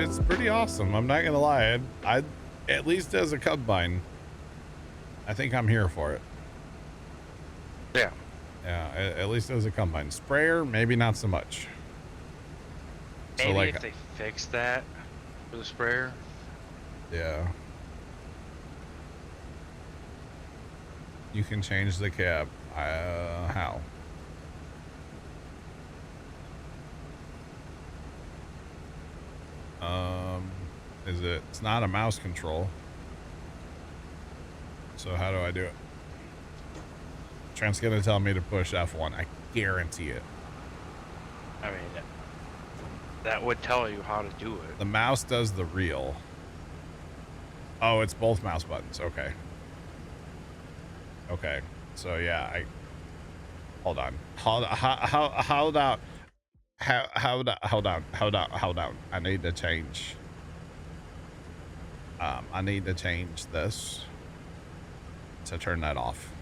it's pretty awesome. I'm not gonna lie. I at least as a combine, I think I'm here for it. Yeah. Yeah, at least as a combine. Sprayer, maybe not so much. Maybe so like, if they fix that for the sprayer. Yeah. You can change the cab. How? It's not a mouse control. So how do I do it? Trent's gonna tell me to push F1. I guarantee it. I mean, that would tell you how to do it. The mouse does the reel. Oh, it's both mouse buttons. Okay. Okay. So yeah, hold on. Hold on. Hold on. I need to change. I need to change this to turn that off.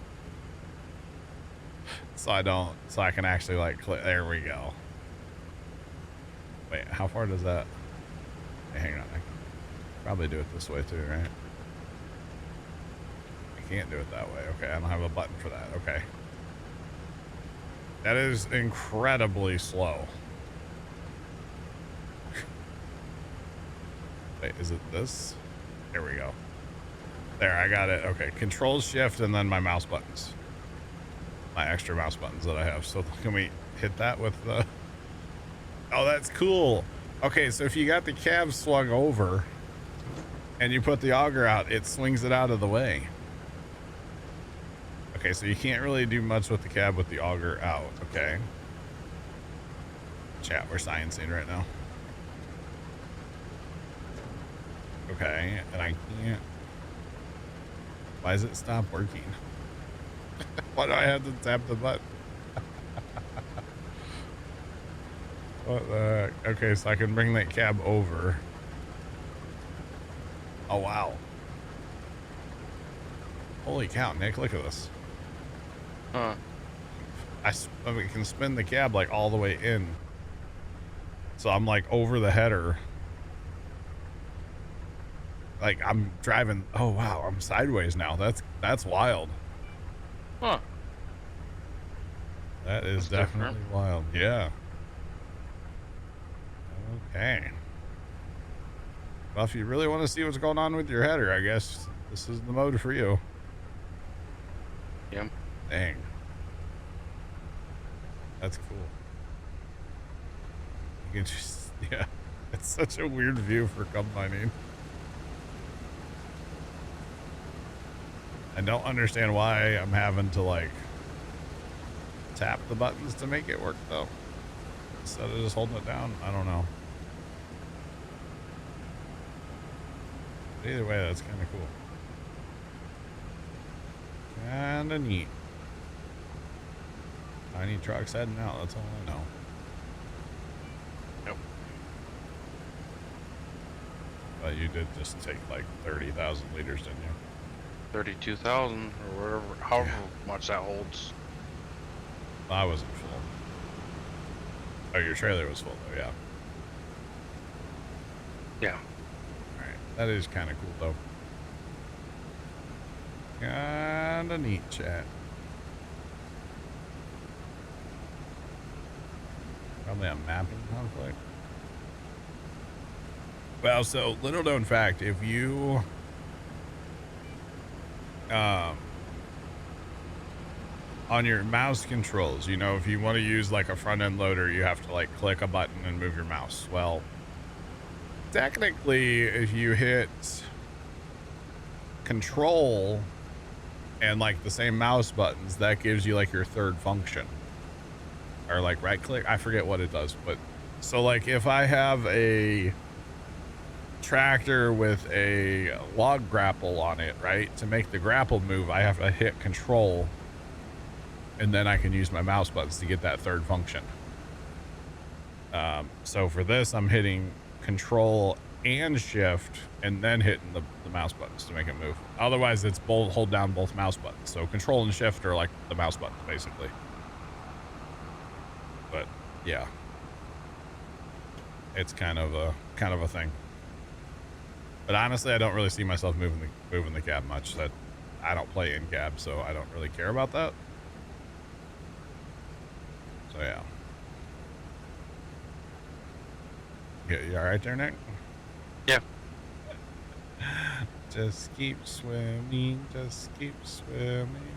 So I can actually like click. There we go. Wait, how far does that? Hey, hang on. I can probably do it this way too, right? I can't do it that way. Okay, I don't have a button for that. Okay. That is incredibly slow. Wait, is it this? There we go. There, I got it. Okay, Control Shift and then my mouse buttons. My extra mouse buttons that I have. So can we hit that with the... Oh, that's cool. Okay, so if you got the cab swung over and you put the auger out, it swings it out of the way. Okay, so you can't really do much with the cab with the auger out. Okay. Chat, we're sciencing right now. Okay, and I can't... Why does it stop working? Why do I have to tap the button? What the heck? Okay, so I can bring that cab over. Oh, wow. Holy cow, Nick, look at this. Huh. I mean, can spin the cab like all the way in. So I'm like over the header. Like I'm driving. Oh, wow. I'm sideways now. That's wild. Huh. That is definitely different. Wild. Yeah. Okay. Well, if you really want to see what's going on with your header, I guess this is the mode for you. Yep. Dang. That's cool. You can just, yeah. It's such a weird view for combining. I don't understand why I'm having to like tap the buttons to make it work though. Instead of just holding it down. I don't know. But either way, that's kind of cool. Kind of neat. Tiny trucks heading out. That's all I know. Nope. But you did just take like 30,000 liters, didn't you? 32,000 or whatever, however much that holds. I wasn't full. Oh, your trailer was full though, yeah. Yeah. Alright, that is kind of cool though. Kinda neat, chat. Probably a mapping conflict. Well, so little known fact, if you on your mouse controls, you know, if you want to use like a front end loader, you have to like click a button and move your mouse. Well, technically, if you hit control and like the same mouse buttons, that gives you like your third function, or like right click. I forget what it does, but so like if I have a tractor with a log grapple on it, right, to make the grapple move, I have to hit control, and then I can use my mouse buttons to get that third function. So for this, I'm hitting control and shift and then hitting the mouse buttons to make it move. Otherwise, it's both, hold down both mouse buttons. So control and shift are like the mouse buttons basically. But yeah, it's kind of a thing. But honestly, I don't really see myself moving the cab much. That I don't play in cab, so I don't really care about that. So yeah. You all right there, Nick? Yeah. Just keep swimming. Just keep swimming.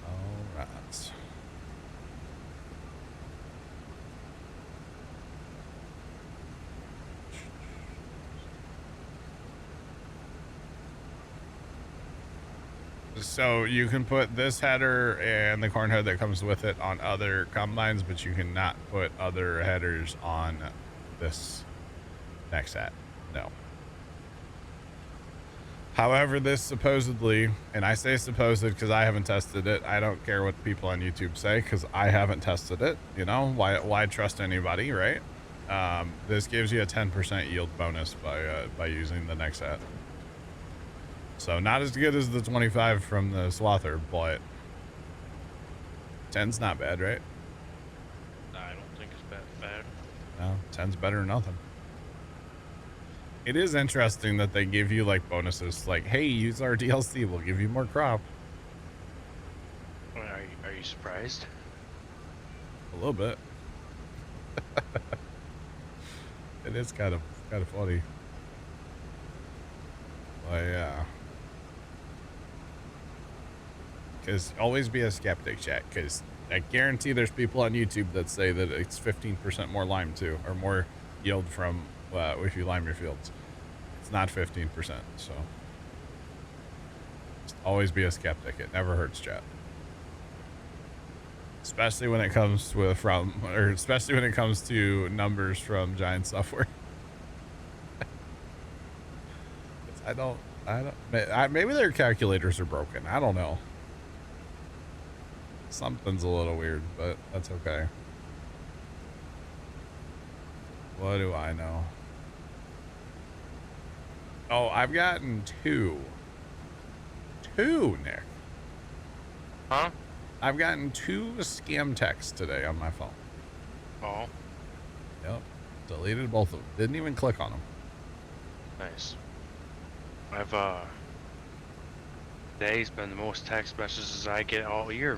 All right. So you can put this header and the corn head that comes with it on other combines, but you cannot put other headers on this next set. No. However, this supposedly, and I say supposed because I haven't tested it. I don't care what people on YouTube say because I haven't tested it. You know, why trust anybody, right? This gives you a 10% yield bonus by using the next set. So not as good as the 25 from the Swather, but 10's not bad, right? I don't think it's bad. No, 10's better than nothing. It is interesting that they give you like bonuses, like, hey, use our DLC, we'll give you more crop. Are you surprised? A little bit. It is kind of funny. But yeah. Because always be a skeptic, chat, because I guarantee there's people on YouTube that say that it's 15% more lime too, or more yield from if you lime your fields. It's not 15%, so just always be a skeptic. It never hurts, chat. Especially when it comes to especially when it comes to numbers from Giant Software. Maybe their calculators are broken. I don't know. Something's a little weird, but that's okay. What do I know? Oh, I've gotten two, Nick. Huh? I've gotten 2 scam texts today on my phone. Oh. Yep. Deleted both of them. Didn't even click on them. Nice. Today's been the most text messages I get all year.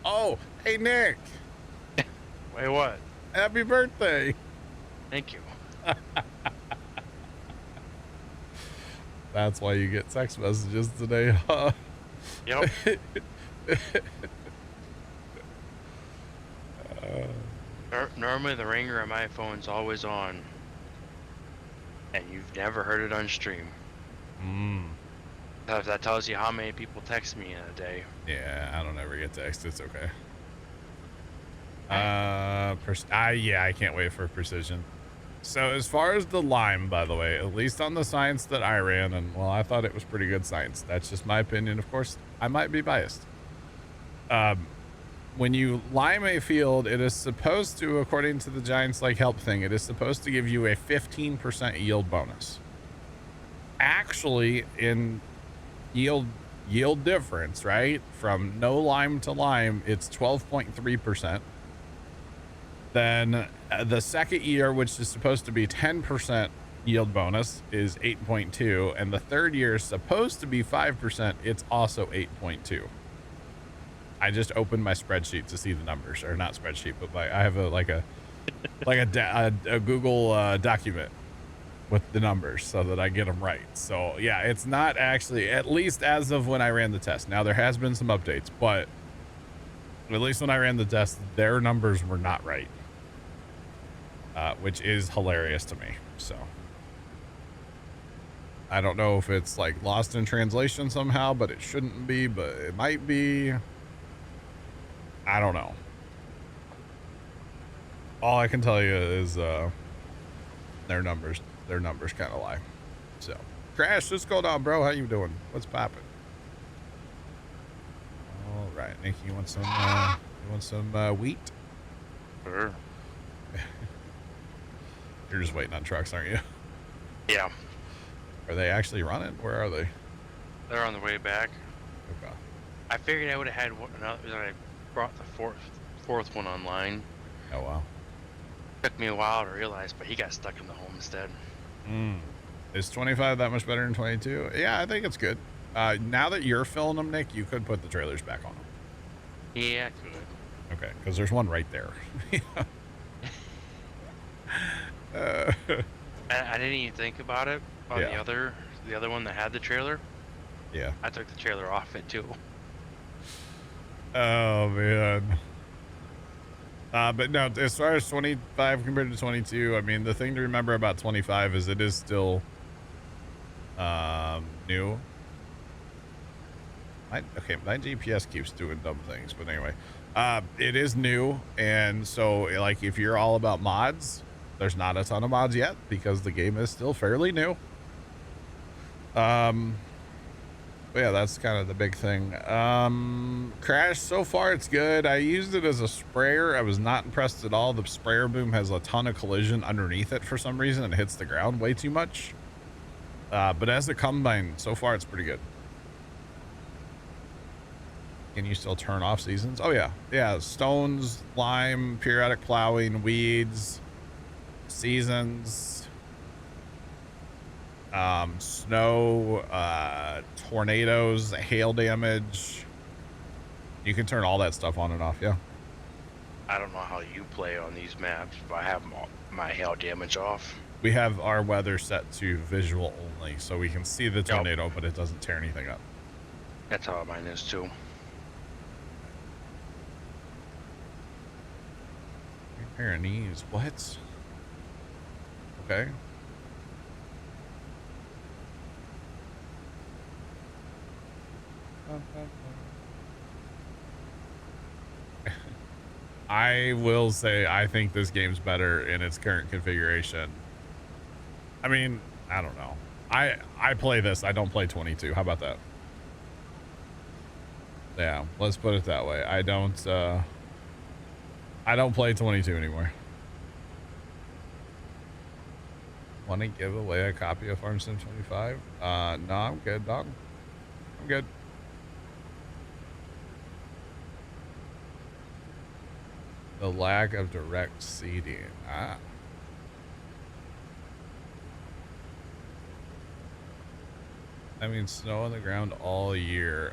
Oh, hey, Nick. Wait, what? Happy birthday. Thank you. That's why you get text messages today, huh? Yep. Normally the ringer on my phone's always on. And you've never heard it on stream. That tells you how many people text me in a day. Yeah, I don't ever get text. It's okay. Yeah, I can't wait for precision. So as far as the lime, by the way, at least on the science that I ran, and well, I thought it was pretty good science. That's just my opinion. Of course, I might be biased. When you lime a field, it is supposed to, according to the Giants Like Help thing, it is supposed to give you a 15% yield bonus. Actually, in yield difference, right? From no lime to lime, it's 12.3%. Then the second year, which is supposed to be 10% yield bonus, is 8.2, and the third year is supposed to be 5%. It's also 8.2. I just opened my spreadsheet to see the numbers, or not spreadsheet, but I have a Google document with the numbers so that I get them right. So yeah, it's not actually, at least as of when I ran the test. Now there has been some updates, but at least when I ran the test, their numbers were not right, which is hilarious to me. So I don't know if it's like lost in translation somehow, but it shouldn't be, but it might be. I don't know. All I can tell you is their numbers kind of lie. So Crash, what's going on, bro? How you doing? What's popping? All right, Nick, you want some wheat? Sure. You're just waiting on trucks, aren't you? Yeah. Are they actually running? Where are they? They're on the way back. Okay. I figured I would have had one. I brought the fourth one online. Oh wow. Took me a while to realize, but he got stuck in the homestead. Is 25 that much better than 22? Yeah, I think it's good. Now that you're filling them, Nick, you could put the trailers back on them. Yeah, I could. Okay, because there's one right there. uh, I didn't even think about it on Yeah. the other one that had the trailer. yeah. I took the trailer off it too. Oh, man. But no, as far as 25 compared to 22, I mean, the thing to remember about 25 is it is still new. My GPS keeps doing dumb things, but anyway, it is new, and so like if you're all about mods, there's not a ton of mods yet because the game is still fairly new. But yeah, that's kind of the big thing. Crash, so far it's good. I used it as a sprayer. I was not impressed at all. The sprayer boom has a ton of collision underneath it for some reason and hits the ground way too much. But as a combine, so far it's pretty good. Can you still turn off seasons? Oh yeah. Yeah. Stones, lime, periodic plowing, weeds, seasons, snow, tornadoes, hail damage. You can turn all that stuff on and off. Yeah. I don't know how you play on these maps, but I have my hail damage off. We have our weather set to visual only, so we can see the tornado, but it doesn't tear anything up. That's how mine is too. Pair of knees. What? Okay. I will say I think this game's better in its current configuration. I mean, I don't know. I play this. I don't play 22. How about that? Yeah, let's put it that way. I don't play 22 anymore. Want to give away a copy of Farm Sim 25? No, I'm good, dog. I'm good. The lack of direct seeding. I mean, snow on the ground all year.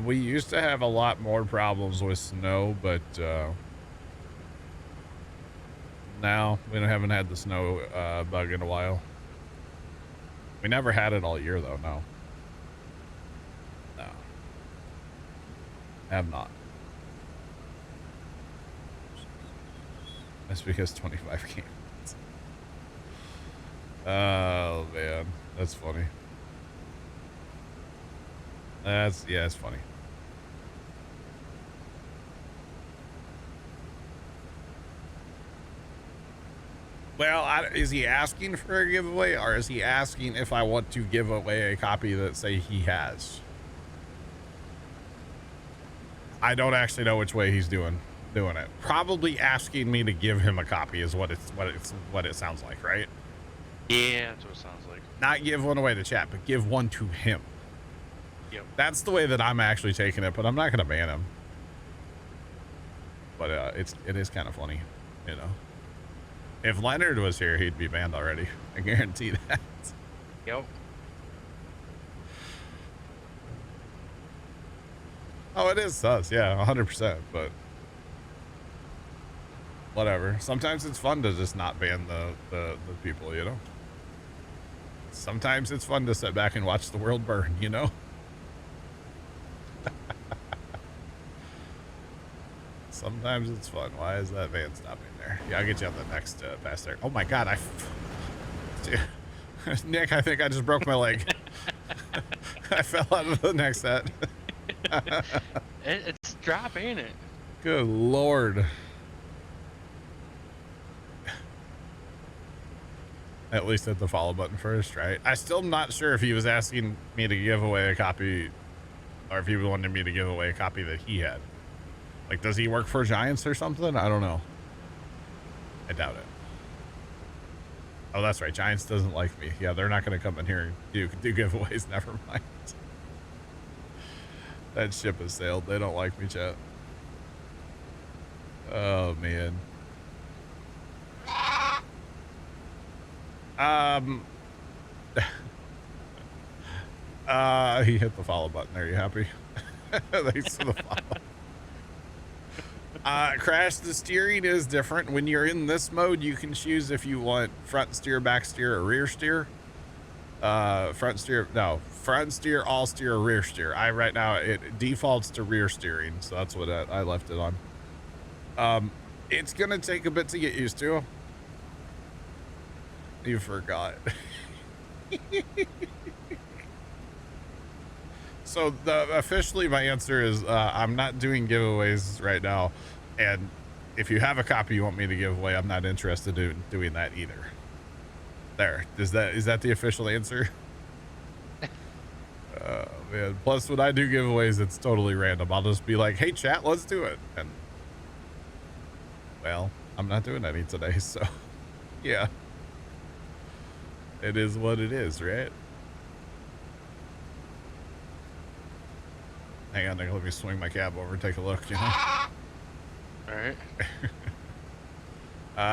We used to have a lot more problems with snow, but now we haven't had the snow bug in a while. We never had it all year, though. No. Have not. That's because 25 came. Oh, man. That's funny. Yeah, it's funny. Well, is he asking for a giveaway, or is he asking if I want to give away a copy that say he has? I don't actually know which way he's doing it. Probably asking me to give him a copy is what it sounds like, right? Yeah, that's what it sounds like. Not give one away to chat, but give one to him. Yep. That's the way that I'm actually taking it, but I'm not gonna ban him. But it is kind of funny, you know. If Leonard was here, he'd be banned already. I guarantee that. Yep. Oh, it is sus, yeah, 100%, but whatever. Sometimes it's fun to just not ban the people, you know? Sometimes it's fun to sit back and watch the world burn, you know? Sometimes it's fun. Why is that van stopping there? Yeah, I'll get you on the next pass there. Oh my God, Nick, I think I just broke my leg. I fell out of the next set. It's drop, ain't it? Good Lord. At least hit the follow button first, right? I still am not sure if he was asking me to give away a copy or if he wanted me to give away a copy that he had. Like, does he work for Giants or something? I don't know. I doubt it. Oh, that's right. Giants doesn't like me. Yeah, they're not going to come in here and do giveaways. Never mind. That ship has sailed. They don't like me, chat. Oh, man. Um, he hit the follow button. Are you happy? Thanks for the follow. Crash, the steering is different. When you're in this mode, you can choose if you want front steer, back steer, or rear steer. Front steer, all steer, or rear steer. Right now, it defaults to rear steering, so that's what I left it on. It's gonna take a bit to get used to. You forgot. So officially my answer is I'm not doing giveaways right now, and if you have a copy you want me to give away, I'm not interested in doing that either. There, is that the official answer? Man. Plus when I do giveaways, it's totally random. I'll just be like, hey chat, let's do it, and well, I'm not doing any today, so yeah, it is what it is, right? Hang on, let me swing my cab over and take a look, you know? All right.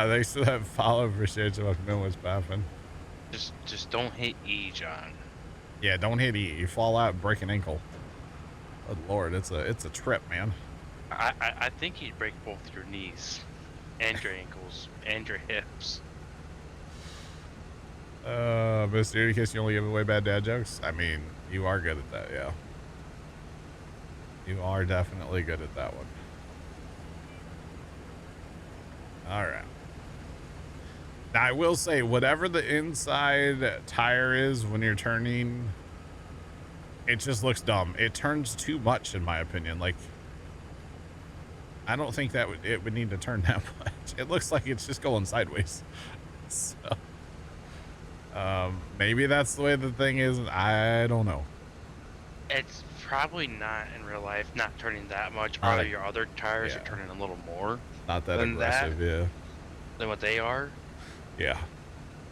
They still have follow. Appreciate you. Welcome in. What's poppin'? Just don't hit E, John. Yeah, don't hit E. You fall out and break an ankle. Good Lord, it's a trip, man. I think you'd break both your knees, and your ankles, and your hips. Mr. Kiss, you only give away bad dad jokes? I mean, you are good at that, yeah. You are definitely good at that one. All right. Now, I will say, whatever the inside tire is when you're turning, it just looks dumb. It turns too much, in my opinion. Like, I don't think that it would need to turn that much. It looks like it's just going sideways. So, maybe that's the way the thing is. I don't know. It's probably not in real life, not turning that much. Probably your other tires yeah. are turning a little more. Not that aggressive, yeah. Than what they are. Yeah.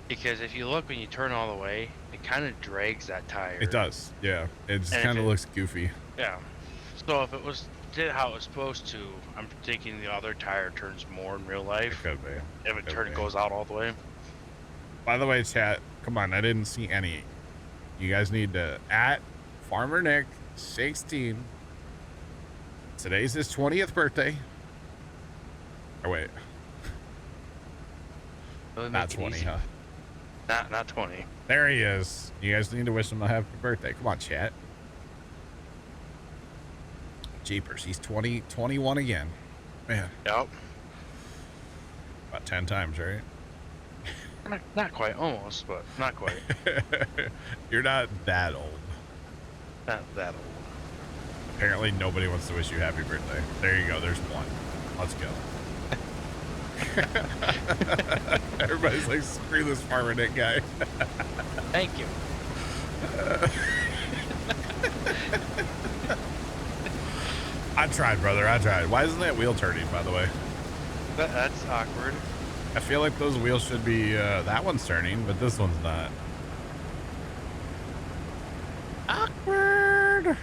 Because if you look when you turn all the way, it kind of drags that tire. It does, yeah. It just kind of looks goofy. Yeah. So if it did how it was supposed to, I'm thinking the other tire turns more in real life. It could be. If it goes out all the way. By the way, chat, come on, I didn't see any. You guys need to Farmer Nick 16. Today's his 20th birthday. Or wait. Not 20, huh? Not 20. There he is. You guys need to wish him a happy birthday. Come on, chat. Jeepers, he's 21 again. Man. Yep. About 10 times, right? Not quite, almost, but not quite. You're not that old. Not that old. Apparently nobody wants to wish you happy birthday. There you go. There's one. Let's go. Everybody's like, screw this Farmer Nick guy. Thank you. I tried, brother. I tried. Why isn't that wheel turning, by the way? That's awkward. I feel like those wheels should be, that one's turning, but this one's not. Awkward.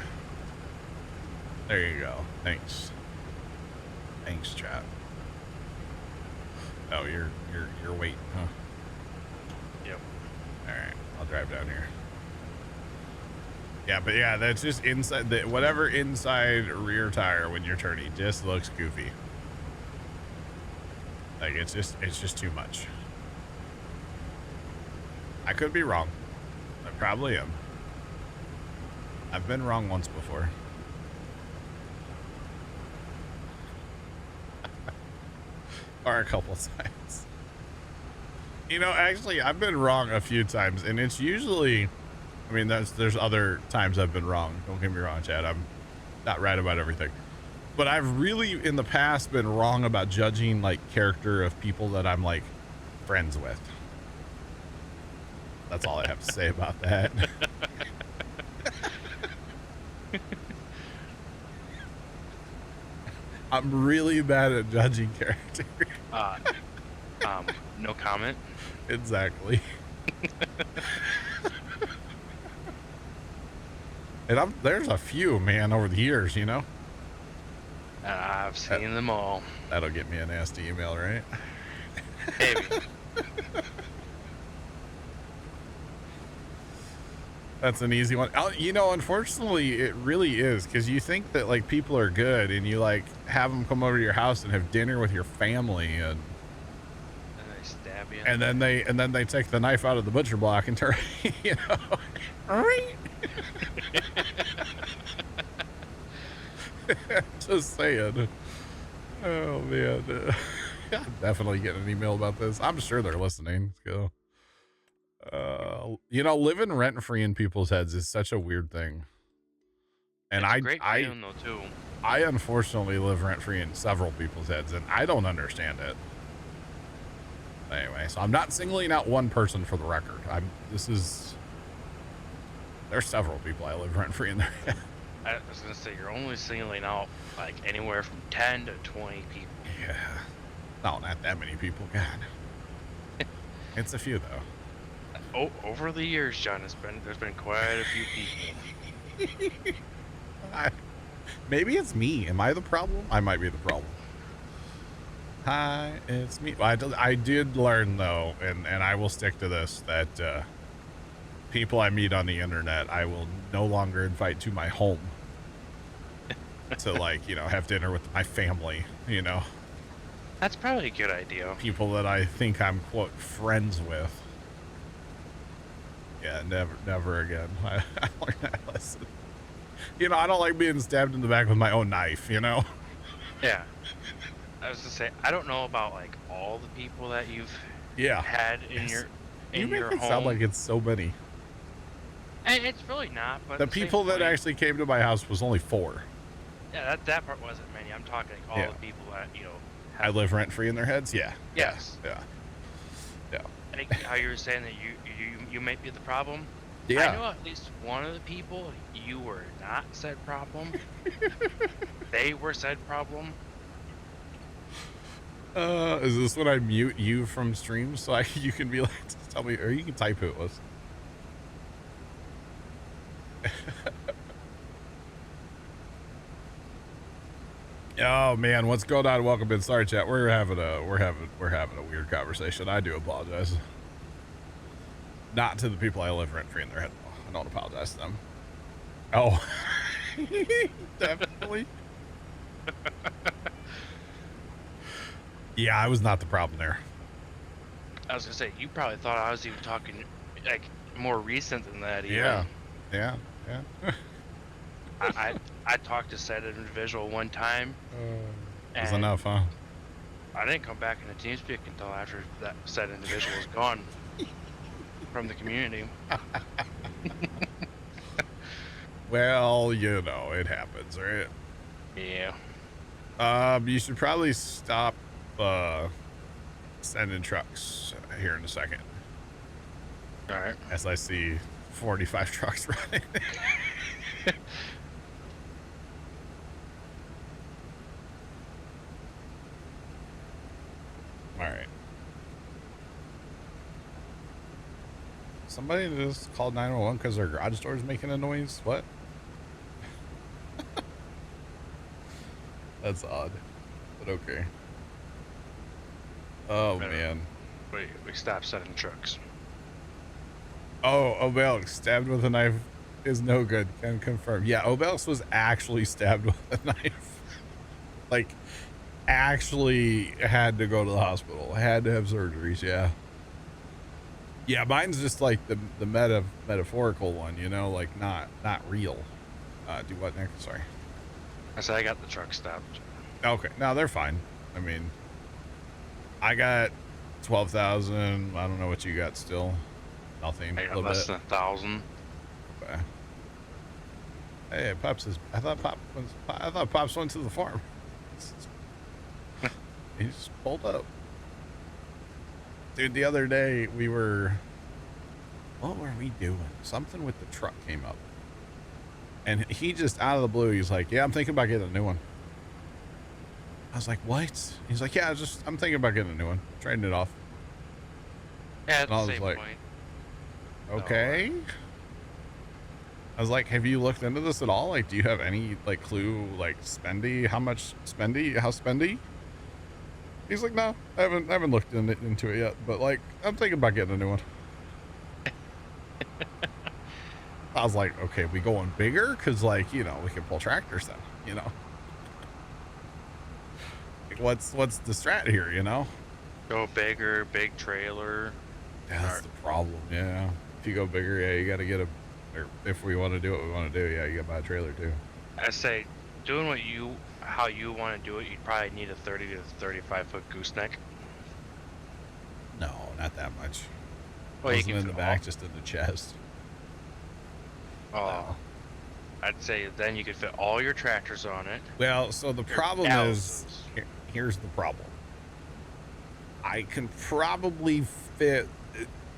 There you go. Thanks. Thanks, chat. Oh, you're waiting, huh? Yep. All right, I'll drive down here. Yeah, but yeah, that's just inside whatever inside rear tire when you're turning just looks goofy. Like it's just too much. I could be wrong. I probably am. I've been wrong once before. Or a couple times. You know, actually, I've been wrong a few times, and it's usually, I mean, there's other times I've been wrong. Don't get me wrong, Chad. I'm not right about everything. But I've really, in the past, been wrong about judging, like, character of people that I'm, like, friends with. That's all I have to say about that. I'm really bad at judging character. No comment. Exactly. And there's a few, man, over the years, you know? I've seen them all. That'll get me a nasty email, right? Maybe. That's an easy one. You know, unfortunately, it really is, because you think that like people are good, and you like have them come over to your house and have dinner with your family, And they stab you. and then they take the knife out of the butcher block and turn, you know. Just saying. Oh man, I'm definitely getting an email about this. I'm sure they're listening. Let's go. You know, living rent free in people's heads is such a weird thing. And It's a great feeling though too. I unfortunately live rent free in several people's heads, and I don't understand it. Anyway, so I'm not singling out one person for the record. There's several people I live rent free in their head. I was gonna say you're only singling out like anywhere from 10 to 20 people. Yeah. No, not that many people. God. It's a few though. Oh, over the years, John, there's been quite a few people. Maybe it's me. Am I the problem? I might be the problem. Hi, it's me. I did learn though, and I will stick to this, that people I meet on the internet, I will no longer invite to my home to, like, you know, have dinner with my family, you know. That's probably a good idea. People that I think I'm, quote, friends with. Yeah, never again. I learned that lesson. You know, I don't like being stabbed in the back with my own knife, you know? Yeah. I was gonna say, I don't know about like all the people that you've had in your You make your it home. sound like it's so many. And it's really not, but The people that actually came to my house was only 4. Yeah, that part wasn't many. I'm talking like all the people that, you know, I live rent free in their heads. Yeah. Yes. Yeah. Yeah. Like how you were saying that you might be the problem. Yeah. I know at least one of the people you were not said problem. They were said problem. Is this when I mute you from streams so you can be like, just tell me, or you can type who it was. Oh man, what's going on? Welcome in. Sorry, chat. We're having a weird conversation. I do apologize. Not to the people I live rent free in their head. I don't apologize to them. Oh, definitely. Yeah, I was not the problem there. I was gonna say you probably thought I was even talking like more recent than that. Even. Yeah. I talked to said individual one time. It was enough, huh? I didn't come back into TeamSpeak until after that said individual was gone from the community. Well, you know, it happens, right? Yeah. You should probably stop sending trucks here in a second. All right. As I see 45 trucks running. All right. Somebody just called 911 because their garage door is making a noise. What? That's odd, but okay. Oh man. We stopped sending trucks. Oh, Obelix stabbed with a knife is no good. Can confirm. Yeah, Obelix was actually stabbed with a knife. Like, actually had to go to the hospital. Had to have surgeries. Yeah. Yeah, mine's just like the metaphorical one, you know, like not real. Do what next? Sorry. I said I got the truck stopped. Okay, no, they're fine. I mean, I got 12,000. I don't know what you got still. Nothing. I got less than 1,000. Okay. Hey, Pops is. I thought Pops went to the farm. He just pulled up. Dude, the other day what were we doing? Something with the truck came up. And he just out of the blue, he's like, yeah, I'm thinking about getting a new one. I was like, what? He's like, yeah, I'm thinking about getting a new one. Trading it off. Yeah, at and the same point. Okay. I was like, have you looked into this at all? Like, do you have any, like, clue, like, how much how spendy? He's like, no, I haven't looked into it yet, but, like, I'm thinking about getting a new one. I was like, okay, we going bigger? Cause like, you know, we can pull tractors then, you know, like, what's the strat here, you know? Go bigger, big trailer. Yeah, that's Or, the problem. Yeah. If you go bigger, yeah, you got to get a, or if we want to do what we want to do, yeah, you got to buy a trailer too. I say, doing how you want to do it, you'd probably need a 30 to 35 foot gooseneck. No, not that much. Well, you Wasn't can in the fit back, just in the chest. Oh, I'd say then you could fit all your tractors on it. Well, so the problem is, Thousands. here's the problem. I can probably fit,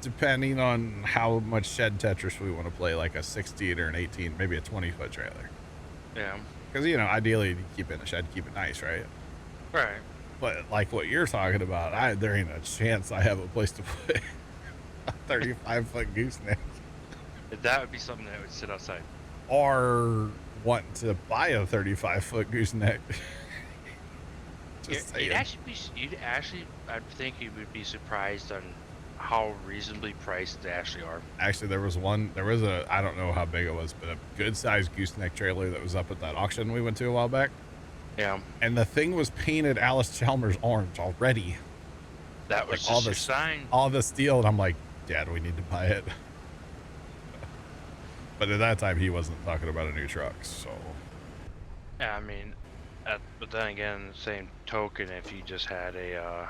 depending on how much shed Tetris we want to play, like a 16 or an 18, maybe a 20-foot trailer. Yeah. Because, you know, ideally, you keep it in a shed, keep it nice, right? Right. But like what you're talking about, there ain't a chance I have a place to put a 35-foot gooseneck. That would be something that would sit outside. Or want to buy a 35-foot gooseneck. Just saying. I think you would be surprised on how reasonably priced they actually are. Actually, there was a, I don't know how big it was, but a good sized gooseneck trailer that was up at that auction we went to a while back. Yeah. And the thing was painted Alice Chalmers orange already. That was Like, just all your this sign. all the steel, and I'm like, Dad, we need to buy it. But at that time, he wasn't talking about a new truck, so. Yeah, I mean, but then again, the same token, if you just had a,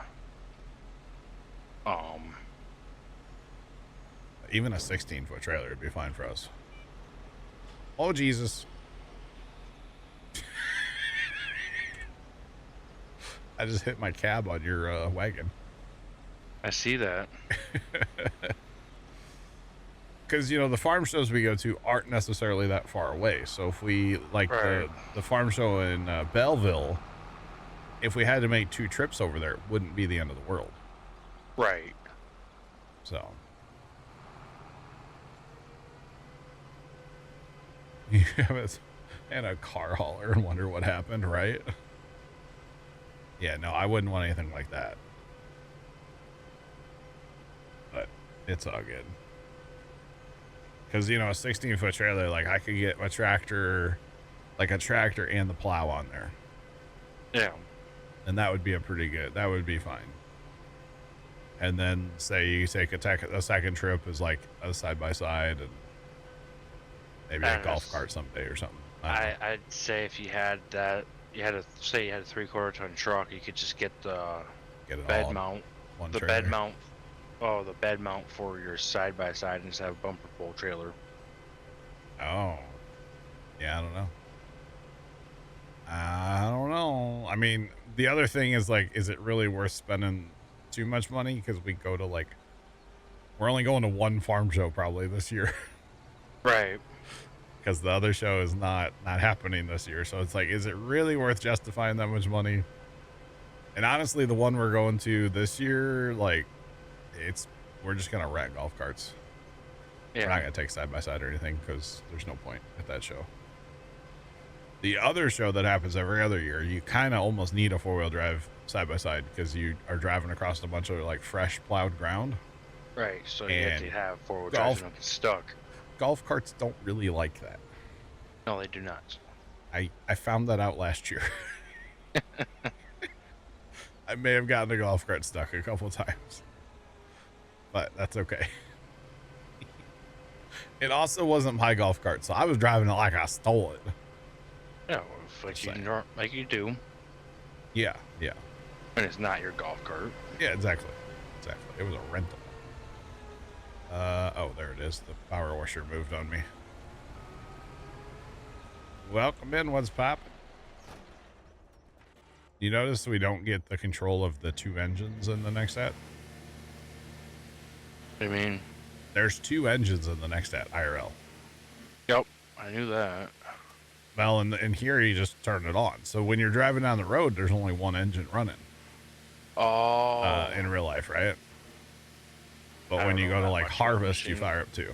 Even a 16-foot trailer would be fine for us. Oh, Jesus. I just hit my cab on your wagon. I see that. Because, you know, the farm shows we go to aren't necessarily that far away. So if we, like, Right. the farm show in Belleville, if we had to make 2 trips over there, it wouldn't be the end of the world. Right. So. Yeah, and a car hauler and wonder what happened, right? Yeah, no, I wouldn't want anything like that. But it's all good. Because, you know, a 16-foot trailer, like, I could get a tractor and the plow on there. Yeah. And that would be that would be fine. And then, say you take a second trip as, like, a side-by-side and maybe a golf cart someday or something. I'd say if you had that, you had a 3/4 ton truck, you could just get the bed mount, the bed mount for your side by side and just have a bumper pull trailer. Oh, yeah, I don't know. I mean, the other thing is, like, is it really worth spending too much money? Because we go to, like, we're only going to one farm show probably this year. Right. Because the other show is not happening this year. So it's like, is it really worth justifying that much money? And honestly, the one we're going to this year, like, we're just going to rent golf carts. Yeah. We're not going to take side by side or anything because there's no point at that show. The other show that happens every other year, you kind of almost need a 4-wheel drive side by side because you are driving across a bunch of, like, fresh plowed ground. Right. So you have to have 4-wheel drive and get stuck. Golf carts don't really like that. No, they do not. I found that out last year. I may have gotten a golf cart stuck a couple times, but that's okay. It also wasn't my golf cart, so I was driving it like I stole it. Yeah, like you do. Yeah. And it's not your golf cart. Yeah, exactly. It was a rental. Oh, there it is. The power washer moved on me. Welcome in. What's poppin'? You notice we don't get the control of the 2 engines in the next set? I mean, there's 2 engines in the next set, IRL. Yep, I knew that. Well, in here, you just turn it on. So when you're driving down the road, there's only 1 engine running. Oh. In real life, right? But when you go to, like, harvest, you fire up 2.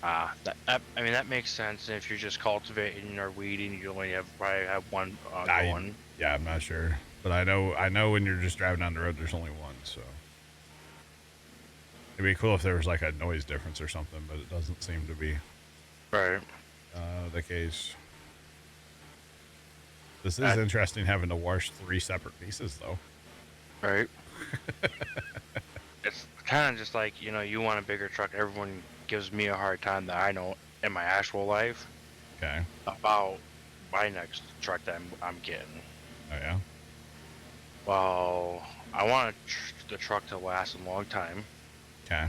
That makes sense. If you're just cultivating or weeding, you only probably have one going. Yeah, I'm not sure, but I know when you're just driving down the road, there's only 1. So it'd be cool if there was, like, a noise difference or something, but it doesn't seem to be. Right. The case. This is interesting having to wash 3 separate pieces, though. Right. It's kind of just like, you want a bigger truck. Everyone gives me a hard time that I know in my actual life. Okay. About my next truck that I'm getting. Oh, yeah? Well, I want the truck to last a long time. Okay.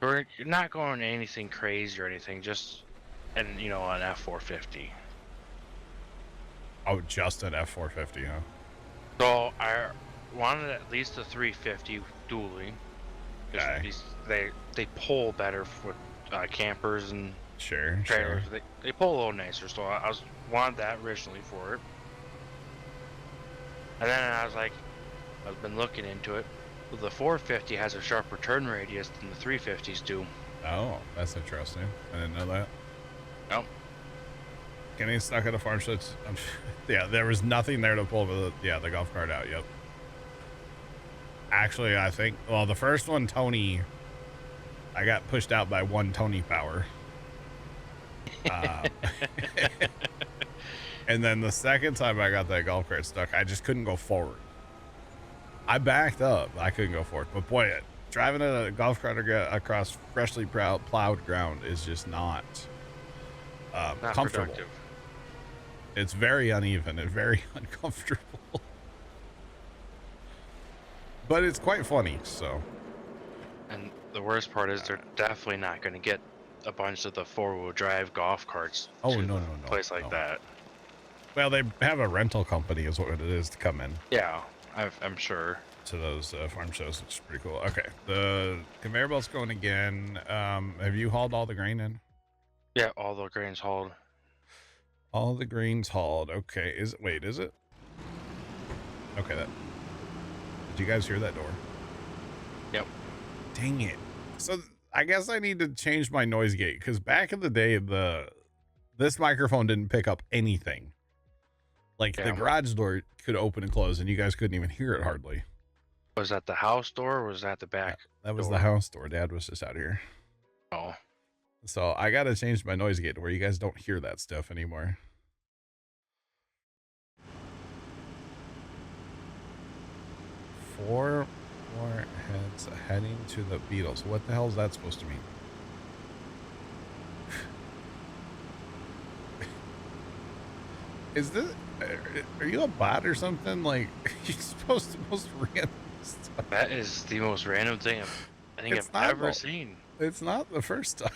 You're not going anything crazy or anything, just an F450. Oh, just an F450, huh? So I wanted at least a 350 dually. Okay. They pull better with campers and trailers. Sure. They pull a little nicer, so I wanted that originally for it. And then I was like, I've been looking into it. Well, the 450 has a sharper turn radius than the 350s do. Oh, that's interesting. I didn't know that. Nope. Getting stuck at a farm shed. Yeah, there was nothing there to pull the golf cart out. Yep. Actually, I think, well, the first one, Tony, I got pushed out by 1 Tony power. And then the second time I got that golf cart stuck, I just couldn't go forward. I backed up. I couldn't go forward. But boy, driving a golf cart across freshly plowed ground is just not comfortable. Productive. It's very uneven and very uncomfortable. But it's quite funny, so. And the worst part is they're definitely not going to get a bunch of the 4-wheel drive golf carts to no, place like that. Well, they have a rental company is what it is to come in. Yeah, I'm sure. To those farm shows, which is pretty cool. Okay, the conveyor belt's going again. Have you hauled all the grain in? Yeah, all the grain's hauled. All the grain's hauled. Okay, is it? Okay, did you guys hear that door? Yep. Dang it. So I guess I need to change my noise gate, because back in the day, this microphone didn't pick up anything. Like, the garage door could open and close, and you guys couldn't even hear it hardly. Was that the house door, or was that the back? That was the house door. Dad was just out here. Oh. So I got to change my noise gate to where you guys don't hear that stuff anymore. Four more heads heading to the Beatles. What the hell is that supposed to mean? Is this, are you a bot or something? Like, you're supposed to most random stuff. That is the most random thing I think I've ever seen. It's not the first time.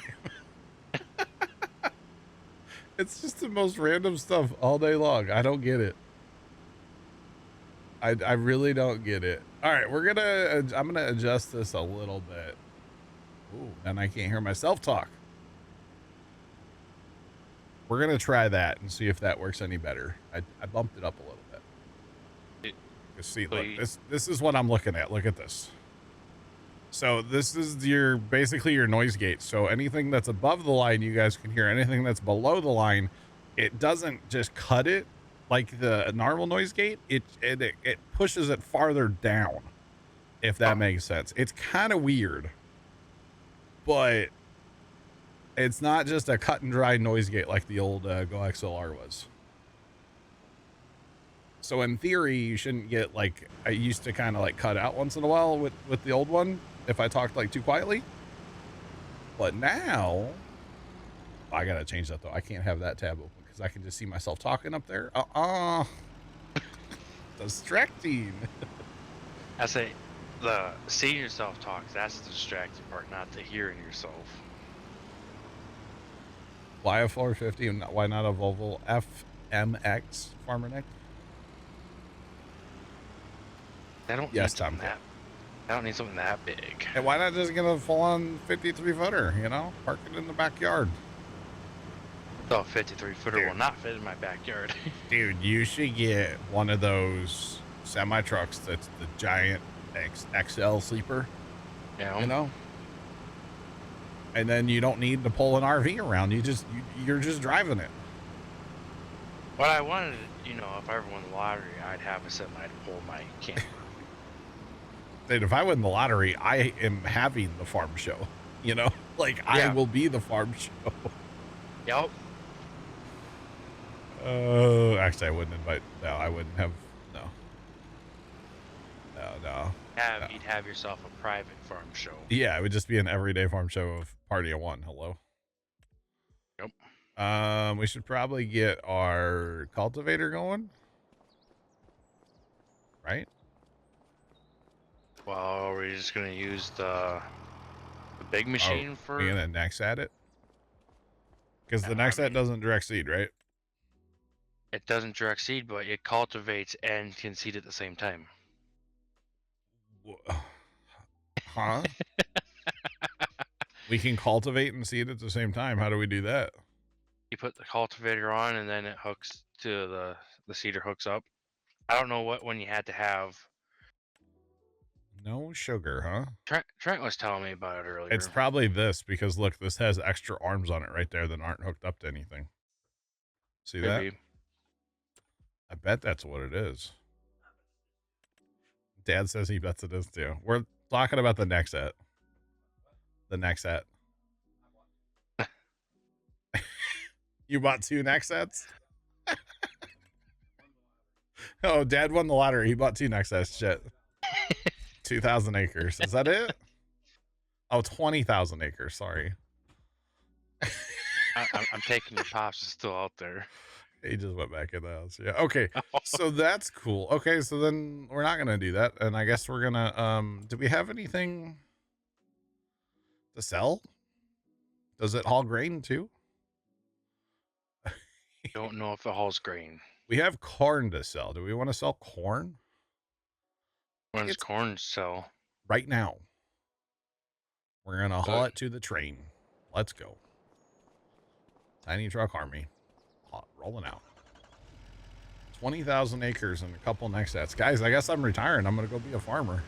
It's just the most random stuff all day long. I don't get it. I really don't get it. All right, I'm gonna adjust this a little bit. Ooh, and I can't hear myself talk. We're gonna try that and see if that works any better. I bumped it up a little bit. You see, look, this is what I'm looking at. Look at this. So this is basically your noise gate. So anything that's above the line, you guys can hear. Anything that's below the line, it doesn't just cut it like the normal noise gate. It pushes it farther down, if that makes sense. It's kind of weird, but it's not just a cut and dry noise gate like the old Go XLR was. So in theory, you shouldn't get, like, I used to kind of like cut out once in a while with the old one if I talked like too quietly. But now I gotta change that though. I can't have that tab open because I can just see myself talking up there. Distracting. I say the seeing yourself talk, that's the distracting part, not the hearing yourself. Why a 450 and why not a Volvo FMX, Farmer Nick? I don't need something that. I don't need something that big. And why not just get a full-on 53-footer? You know, park it in the backyard. Oh, 53-footer will not fit in my backyard. Dude, you should get one of those semi trucks that's the giant XL sleeper. Yeah. You know. And then you don't need to pull an RV around. You're just driving it. What I wanted, if I ever won the lottery, I'd have a semi to pull my camper. Dude, if I win the lottery, I am having the farm show. You know, like I will be the farm show. Yep. Oh, actually, I wouldn't invite. No, I wouldn't have. No. No. You'd have yourself a private farm show. Yeah, it would just be an everyday farm show of party of one. Hello. Yep. We should probably get our cultivator going. Right? Well, we're just gonna use the big machine for. We're gonna next at it. Because the next set doesn't direct seed, right? It doesn't direct seed, but it cultivates and can seed at the same time. Huh? We can cultivate and seed at the same time. How do we do that? You put the cultivator on, and then it hooks to the seeder hooks up. I don't know what one you had to have. No sugar, huh? Trent was telling me about it earlier. It's probably this, because look, this has extra arms on it right there that aren't hooked up to anything. See that? Maybe. I bet that's what it is. Dad says he bets it is too. We're talking about the next set. The next set. You bought 2 next sets? Oh, Dad won the lottery. He bought 2 next sets. Shit. 2,000 acres. Is that it? Oh, 20,000 acres. Sorry. I'm taking your pops. It's still out there. He just went back in the house. Yeah. Okay. So that's cool. Okay. So then we're not going to do that. And I guess we're going to, do we have anything to sell? Does it haul grain too? Don't know if it hauls grain. We have corn to sell. Do we want to sell corn? When does corn sell? Right now. We're going to haul it to the train. Let's go. Tiny truck army. Rolling out. 20,000 acres and a couple next sets. Guys, I guess I'm retiring. I'm going to go be a farmer.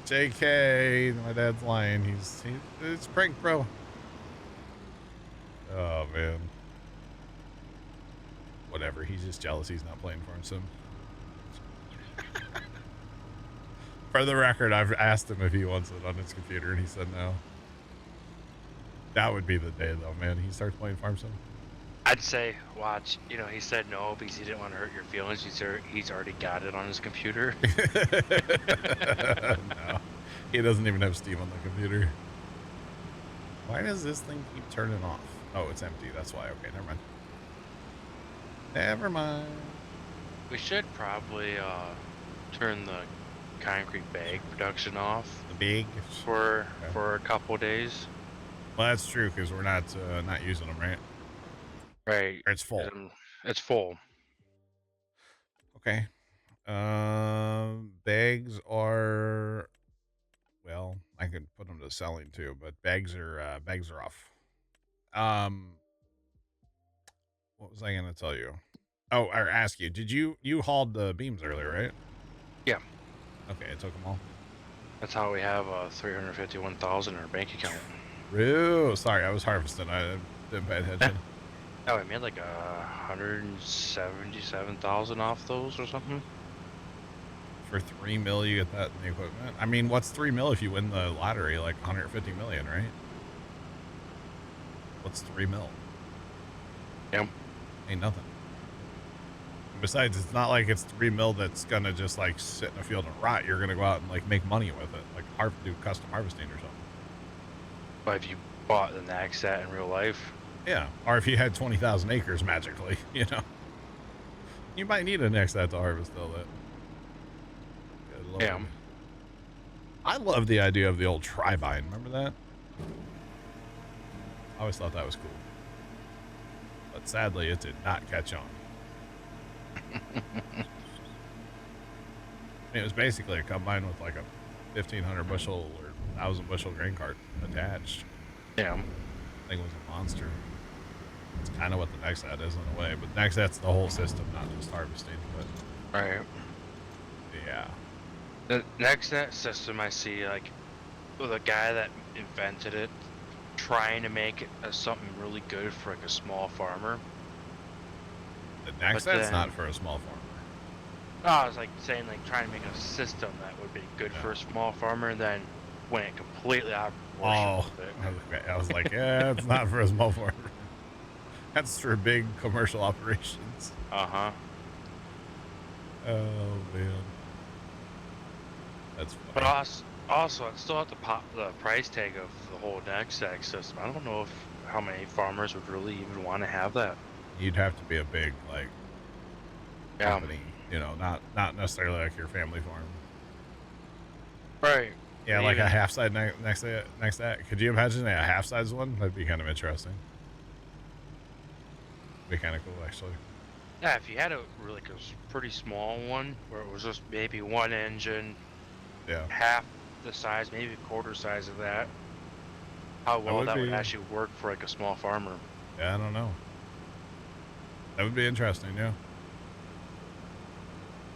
JK, my dad's lying. It's prank, bro. Oh, man. Whatever. He's just jealous he's not playing Farm Sim. For the record, I've asked him if he wants it on his computer, and he said no. That would be the day, though, man. He starts playing Farm Sim. I'd say, watch. You know, he said no because he didn't want to hurt your feelings. He's already got it on his computer. No, he doesn't even have Steam on the computer. Why does this thing keep turning off? Oh, it's empty. That's why. Okay, never mind. Never mind. We should probably turn the concrete bag production off. The big for a couple days. Well, that's true because we're not using them, right? Right. Or it's full. It's full. Okay. Bags are, well, I could put them to selling too, but bags are off. What was I going to tell you? Oh, or ask you, did you hauled the beams earlier, right? Yeah. Okay, I took them all. That's how we have 351,000 in our bank account. Ooh, sorry, I was harvesting. I didn't pay attention. Oh, we made like 177,000 off those or something. For 3 mil, you get that in the equipment. I mean, what's 3 mil if you win the lottery? Like 150 million, right? What's 3 mil? Yep. Ain't nothing. Besides, it's not like it's 3 mil that's gonna just like sit in a field and rot. You're gonna go out and like make money with it, like do custom harvesting or something. But if you bought the next set in real life, yeah, or if you had 20,000 acres magically, you know, you might need a next set to harvest all that. Yeah. I love the idea of the old tri-vine. Remember that? I always thought that was cool, but sadly, it did not catch on. It was basically a combine with like a 1,500 bushel or 1,000 bushel grain cart attached. Yeah. Thing was a monster. It's kind of what the next set is in a way, but next set's the whole system, not just harvesting. But right. Yeah. The next net system I see, like, with a guy that invented it, trying to make it something really good for like a small farmer. The next set's not for a small farmer. Oh, I was like saying, like trying to make a system that would be good for a small farmer, and then went completely out of proportion Oh, with it. I was like, yeah, it's not for a small farm. That's for big commercial operations. Uh-huh. Oh, man. That's But funny. also, I'd still have to pop the price tag of the whole NextX system. I don't know how many farmers would really even want to have that. You'd have to be a big, like, company, you know, not necessarily like your family farm. Right. Yeah, like a half side next to that. Could you imagine a half size one? That'd be kind of interesting. Be kind of cool, actually. Yeah, if you had a really pretty small one where it was just maybe one engine, yeah, half the size, maybe a quarter size of that, how well that would actually work for like a small farmer. Yeah, I don't know. That would be interesting, yeah.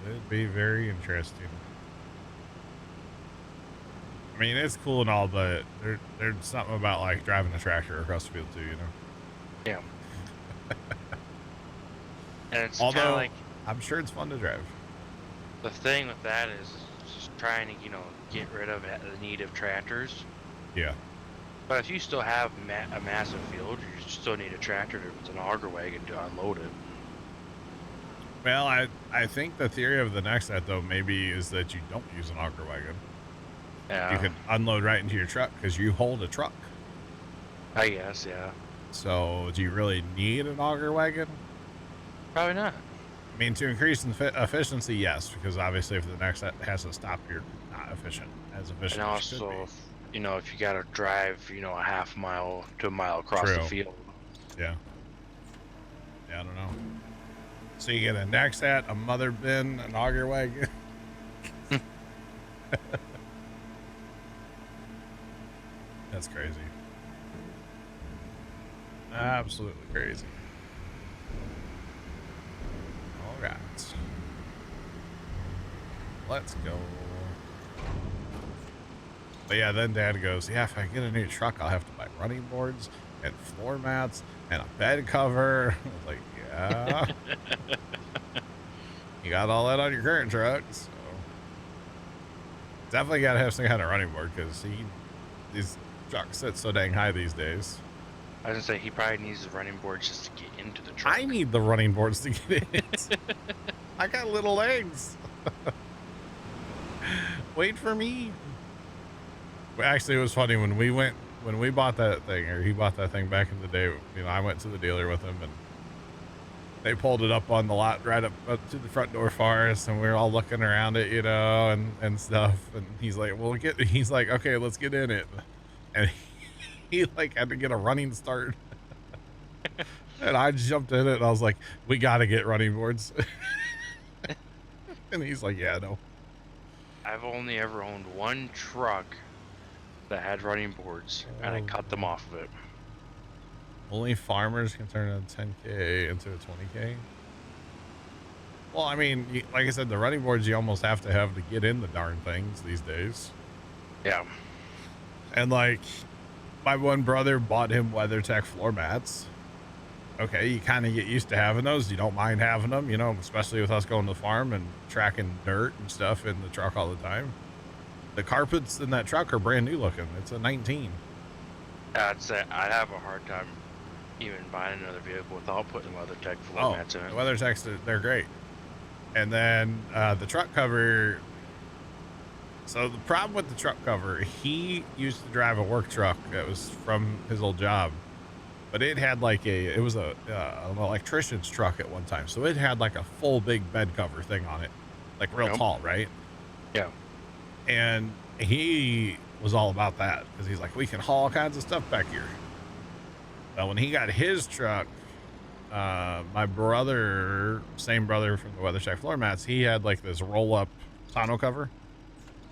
It'd be very interesting. I mean, it's cool and all, but there's something about like driving a tractor across the field too, you know? Yeah. And it's Although, kind of like, I'm sure it's fun to drive. The thing with that is just trying to, get rid of the need of tractors. Yeah. But if you still have a massive field, you still need a tractor with an auger wagon to unload it. Well, I think the theory of the next set, though, maybe is that you don't use an auger wagon. Yeah. You can unload right into your truck because you hold a truck. I guess, yeah. So, do you really need an auger wagon? Probably not. I mean, to increase efficiency, yes, because obviously if the next set has to stop, you're not as efficient And also, if you got to drive, a half mile to a mile across the field. Yeah. Yeah, I don't know. So you get a neck set, a mother bin, an auger wagon. That's crazy. Absolutely crazy. All right. Let's go. But yeah, then Dad goes, yeah, if I get a new truck, I'll have to buy running boards and floor mats and a bed cover. I was like, yeah. You got all that on your current truck, so definitely got to have some kind of running board because these trucks sit so dang high these days. I was gonna say he probably needs the running boards just to get into the truck. I need the running boards to get in. I got little legs. Wait for me. Actually, it was funny when we bought that thing, or he bought that thing back in the day. I went to the dealer with him and they pulled it up on the lot right up to the front door for us, and we were all looking around it, and stuff. And he's like, he's like, okay, let's get in it. And he like had to get a running start. And I jumped in it and I was like, we got to get running boards. And he's like, yeah, no. I've only ever owned one truck that had running boards, and I cut them off of it. Only farmers can turn a 10K into a 20K. Well, I mean, like I said, the running boards you almost have to get in the darn things these days. Yeah. And like, my one brother bought him WeatherTech floor mats. Okay, you kind of get used to having those. You don't mind having them, especially with us going to the farm and tracking dirt and stuff in the truck all the time. The carpets in that truck are brand new looking. It's a 19. I'd say I'd have a hard time even buying another vehicle without putting WeatherTech floor mats in it. The WeatherTechs, they're great. And then the truck cover. So the problem with the truck cover, he used to drive a work truck that was from his old job, but it had like an electrician's truck at one time. So it had like a full big bed cover thing on it, like real tall, right? Yeah. And he was all about that because he's like, we can haul all kinds of stuff back here. But when he got his truck, my brother, same brother from the WeatherTech floor mats, he had like this roll up tonneau cover.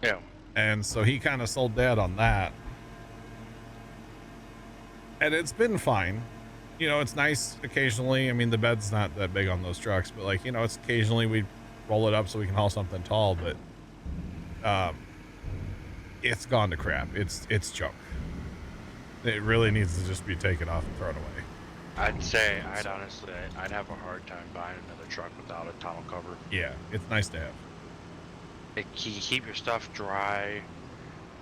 Yeah. And so he kind of sold Dad on that. And it's been fine. It's nice occasionally. I mean, the bed's not that big on those trucks, but like, it's occasionally we roll it up so we can haul something tall, but it's gone to crap. It's junk. It really needs to just be taken off and thrown away. I'd say I'd have a hard time buying another truck without a tonneau cover. Yeah, it's nice to have. You keep your stuff dry,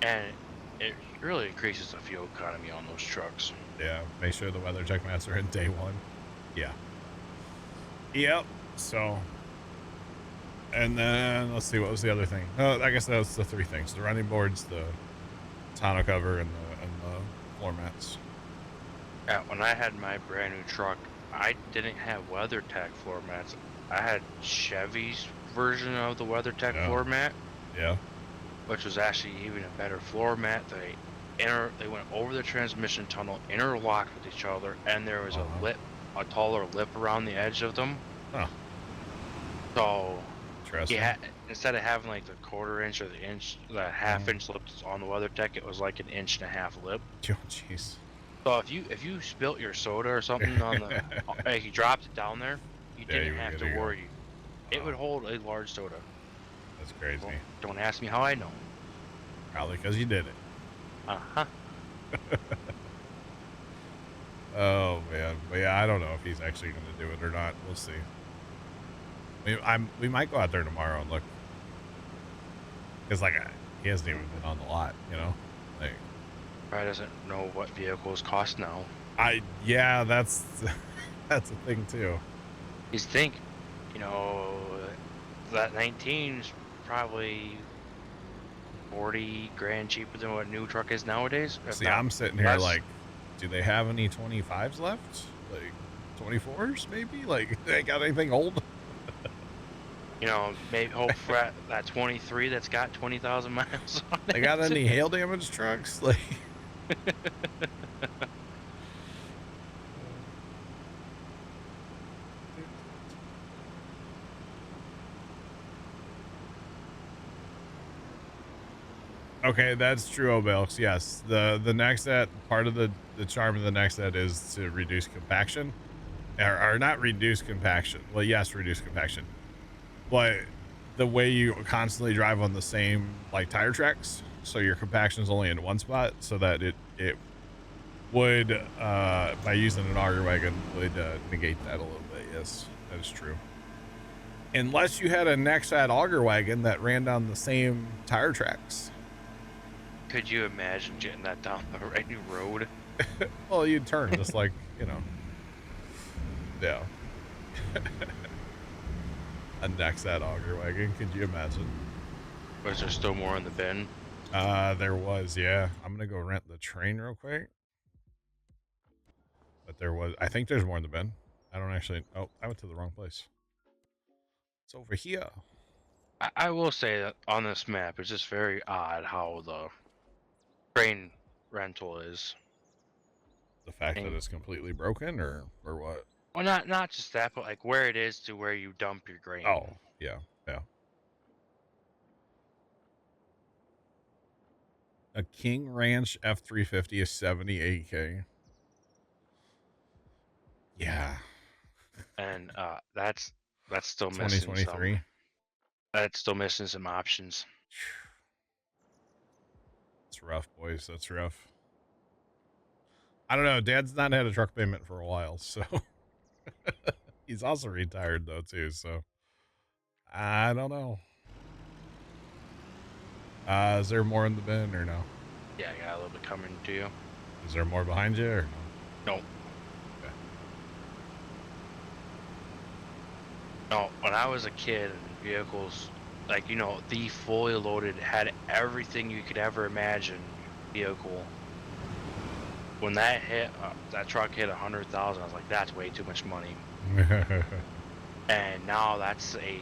and it really increases the fuel economy on those trucks. Yeah, make sure the weather check mats are in day one. Yeah. Yep. So, and then let's see, what was the other thing? Oh, I guess that was the three things: the running boards, the tonneau cover, and the floor mats. Yeah, when I had my brand new truck, I didn't have WeatherTech floor mats. I had Chevy's version of the WeatherTech floor mat. Yeah. Which was actually even a better floor mat. They went over the transmission tunnel, interlocked with each other, and there was a taller lip around the edge of them. Huh. So Interesting. yeah, instead of having like the quarter inch or the half inch lip on the WeatherTech, it was like an inch and a half lip. Oh, jeez. So if you spilt your soda or something on the, like you dropped it down there, you didn't have to worry. It would hold a large soda. That's crazy. Well, don't ask me how I know. Probably because you did it. Uh-huh. Oh, man. But yeah, I don't know if he's actually going to do it or not. We'll see. We might go out there tomorrow and look. Because, like, he hasn't even been on the lot, you know? Like, probably doesn't know what vehicles cost now. Yeah, that's a thing, too. You think, you know, that 19's probably 40 grand cheaper than what a new truck is nowadays. See, I'm sitting here like, do they have any 25s left? Like 24s, maybe? Like, they got anything old? You know, maybe hope for that 23 that's got 20,000 miles on it. They got any hail damage trucks? Like, okay, that's true, Obelix. Yes, the next set, part of the charm of the next set is to reduce compaction, or not reduce compaction. Well, yes, reduce compaction, but the way you constantly drive on the same like tire tracks, so your compaction is only in one spot, so that it would by using an auger wagon would negate that a little bit. Yes, that is true. Unless you had a Nexat auger wagon that ran down the same tire tracks. Could you imagine getting that down the right road? Well, you'd turn just like, you know. Yeah. A Nexat auger wagon, could you imagine? Was there still more in the bin? There was, yeah. I'm gonna go rent the train real quick. But there was, I think there's more in the bin. I don't actually, oh, I went to the wrong place. It's over here. I will say that on this map, it's just very odd how the train rental is. The fact that it's completely broken, or what? Well, not just that, but like where it is to where you dump your grain. Oh, yeah, yeah. A King Ranch F350 is 78K. Yeah. And that's still missing 2023. That's still missing some options. It's rough, boys. That's rough. I don't know. Dad's not had a truck payment for a while, so he's also retired though too. So I don't know. Is there more in the bin or no? Yeah, I got a little bit coming to you. Is there more behind you or no? No. Okay. No, when I was a kid, vehicles, like, you know, the fully loaded, had everything you could ever imagine vehicle. When that hit, that truck hit 100,000, I was like, that's way too much money. And now that's a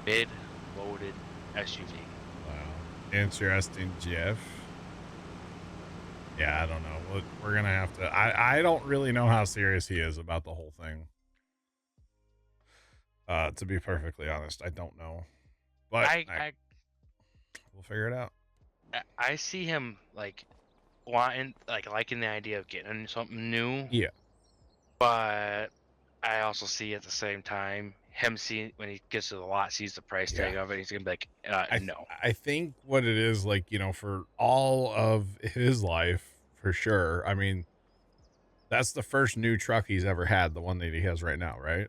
mid-loaded SUV. Wow. Interesting, Jeff. Yeah, I don't know. We're going to have to... I don't really know how serious he is about the whole thing. To be perfectly honest, I don't know. But we'll figure it out. I see him, like, liking the idea of getting something new. Yeah. But I also see at the same time him seeing when he gets to the lot, sees the price tag of it, he's gonna be like, no. I think what it is, like, you know, for all of his life, for sure. I mean, that's the first new truck he's ever had, the one that he has right now, right?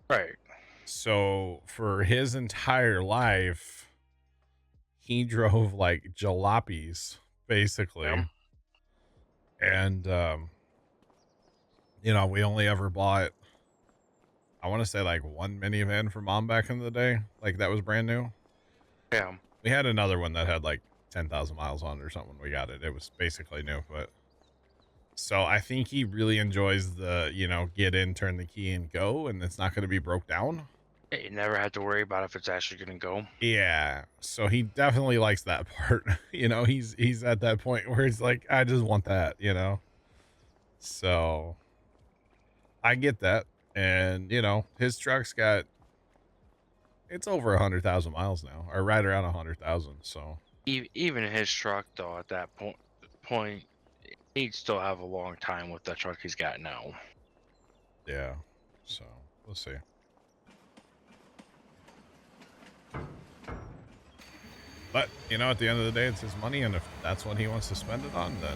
Right. So for his entire life, he drove like jalopies basically. Yeah. And, you know, we only ever bought, I want to say like one minivan for mom back in the day. Like that was brand new. Yeah. We had another one that had like 10,000 miles on it or something when we got it. It was basically new, but so I think he really enjoys the, you know, get in, turn the key and go, and it's not going to be broke down. Yeah, you never have to worry about if it's actually going to go. Yeah. So he definitely likes that part. You know, he's at that point where he's like, I just want that, you know? So I get that. And, you know, his truck's got, it's over 100,000 miles now, or right around 100,000. So Even his truck, though, at that point, he'd still have a long time with the truck he's got now. yeah. So we'll see. But, you know, at the end of the day, it's his money. And if that's what he wants to spend it on, then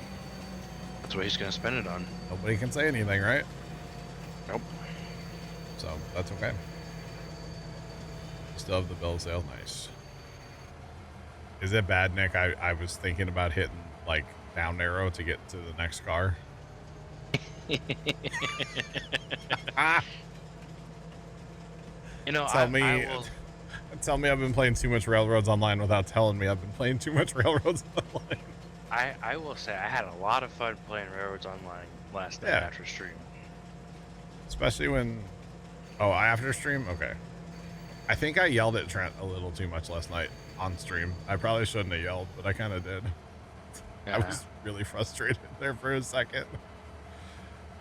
that's what he's going to spend it on. Nobody can say anything, right? Nope. So that's okay. Still have the bill of sale. Nice. Is it bad, Nick? I was thinking about hitting like down arrow to get to the next car. You know, tell me I've been playing too much Railroads Online without telling me I've been playing too much Railroads Online. I will say I had a lot of fun playing Railroads Online last night after stream. Especially when, after stream? Okay. I think I yelled at Trent a little too much last night on stream. I probably shouldn't have yelled, but I kind of did. Yeah. I was really frustrated there for a second.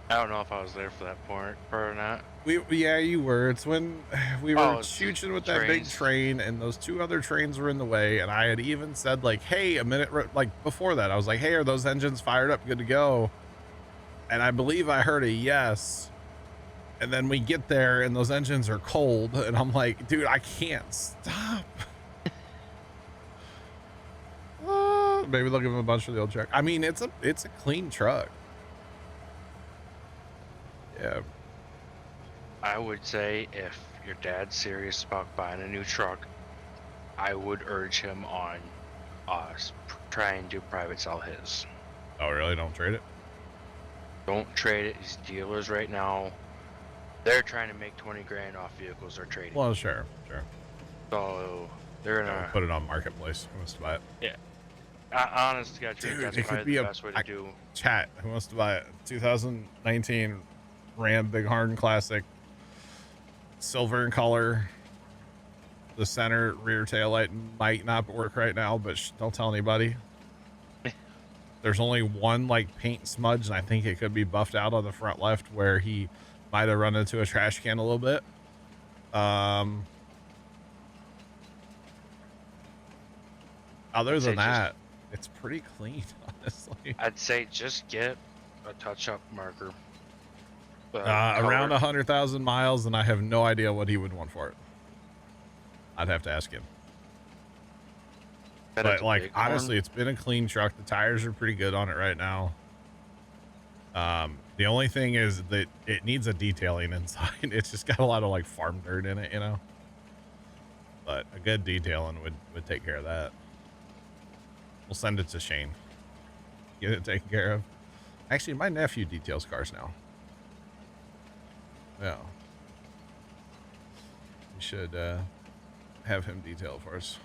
I don't know if I was there for that part or not. Yeah, you were. It's when we were shooting with that big train and those two other trains were in the way. And I had even said like, hey, a minute, like before that, I was like, hey, are those engines fired up? Good to go. And I believe I heard a yes. And then we get there and those engines are cold. And I'm like, dude, I can't stop. Maybe they'll give him a bunch for the old truck. I mean, it's a clean truck. Yeah. I would say if your dad's serious about buying a new truck, I would urge him on try and do private sell his. Oh, really? Don't trade it? Don't trade it. These dealers right now, they're trying to make 20 grand off vehicles they're trading. Well, sure. So they're gonna put it on marketplace. Who wants to buy it? Yeah. Honest to God, that's probably the best way to do. Chat. Who wants to buy it? 2019 Ram Big Hard Classic, silver in color. The center rear taillight might not work right now, but don't tell anybody. There's only one like paint smudge, and I think it could be buffed out on the front left where he might have run into a trash can a little bit. Other than that, it's pretty clean, honestly. I'd say just get a touch-up marker. Around 100,000 miles, and I have no idea what he would want for it. I'd have to ask him. But like, honestly, it's been a clean truck. The tires are pretty good on it right now. The only thing is that it needs a detailing inside. It's just got a lot of like farm dirt in it, you know. But a good detailing would take care of that. We'll send it to Shane. Get it taken care of. Actually, my nephew details cars now. Yeah. We should have him detail for us.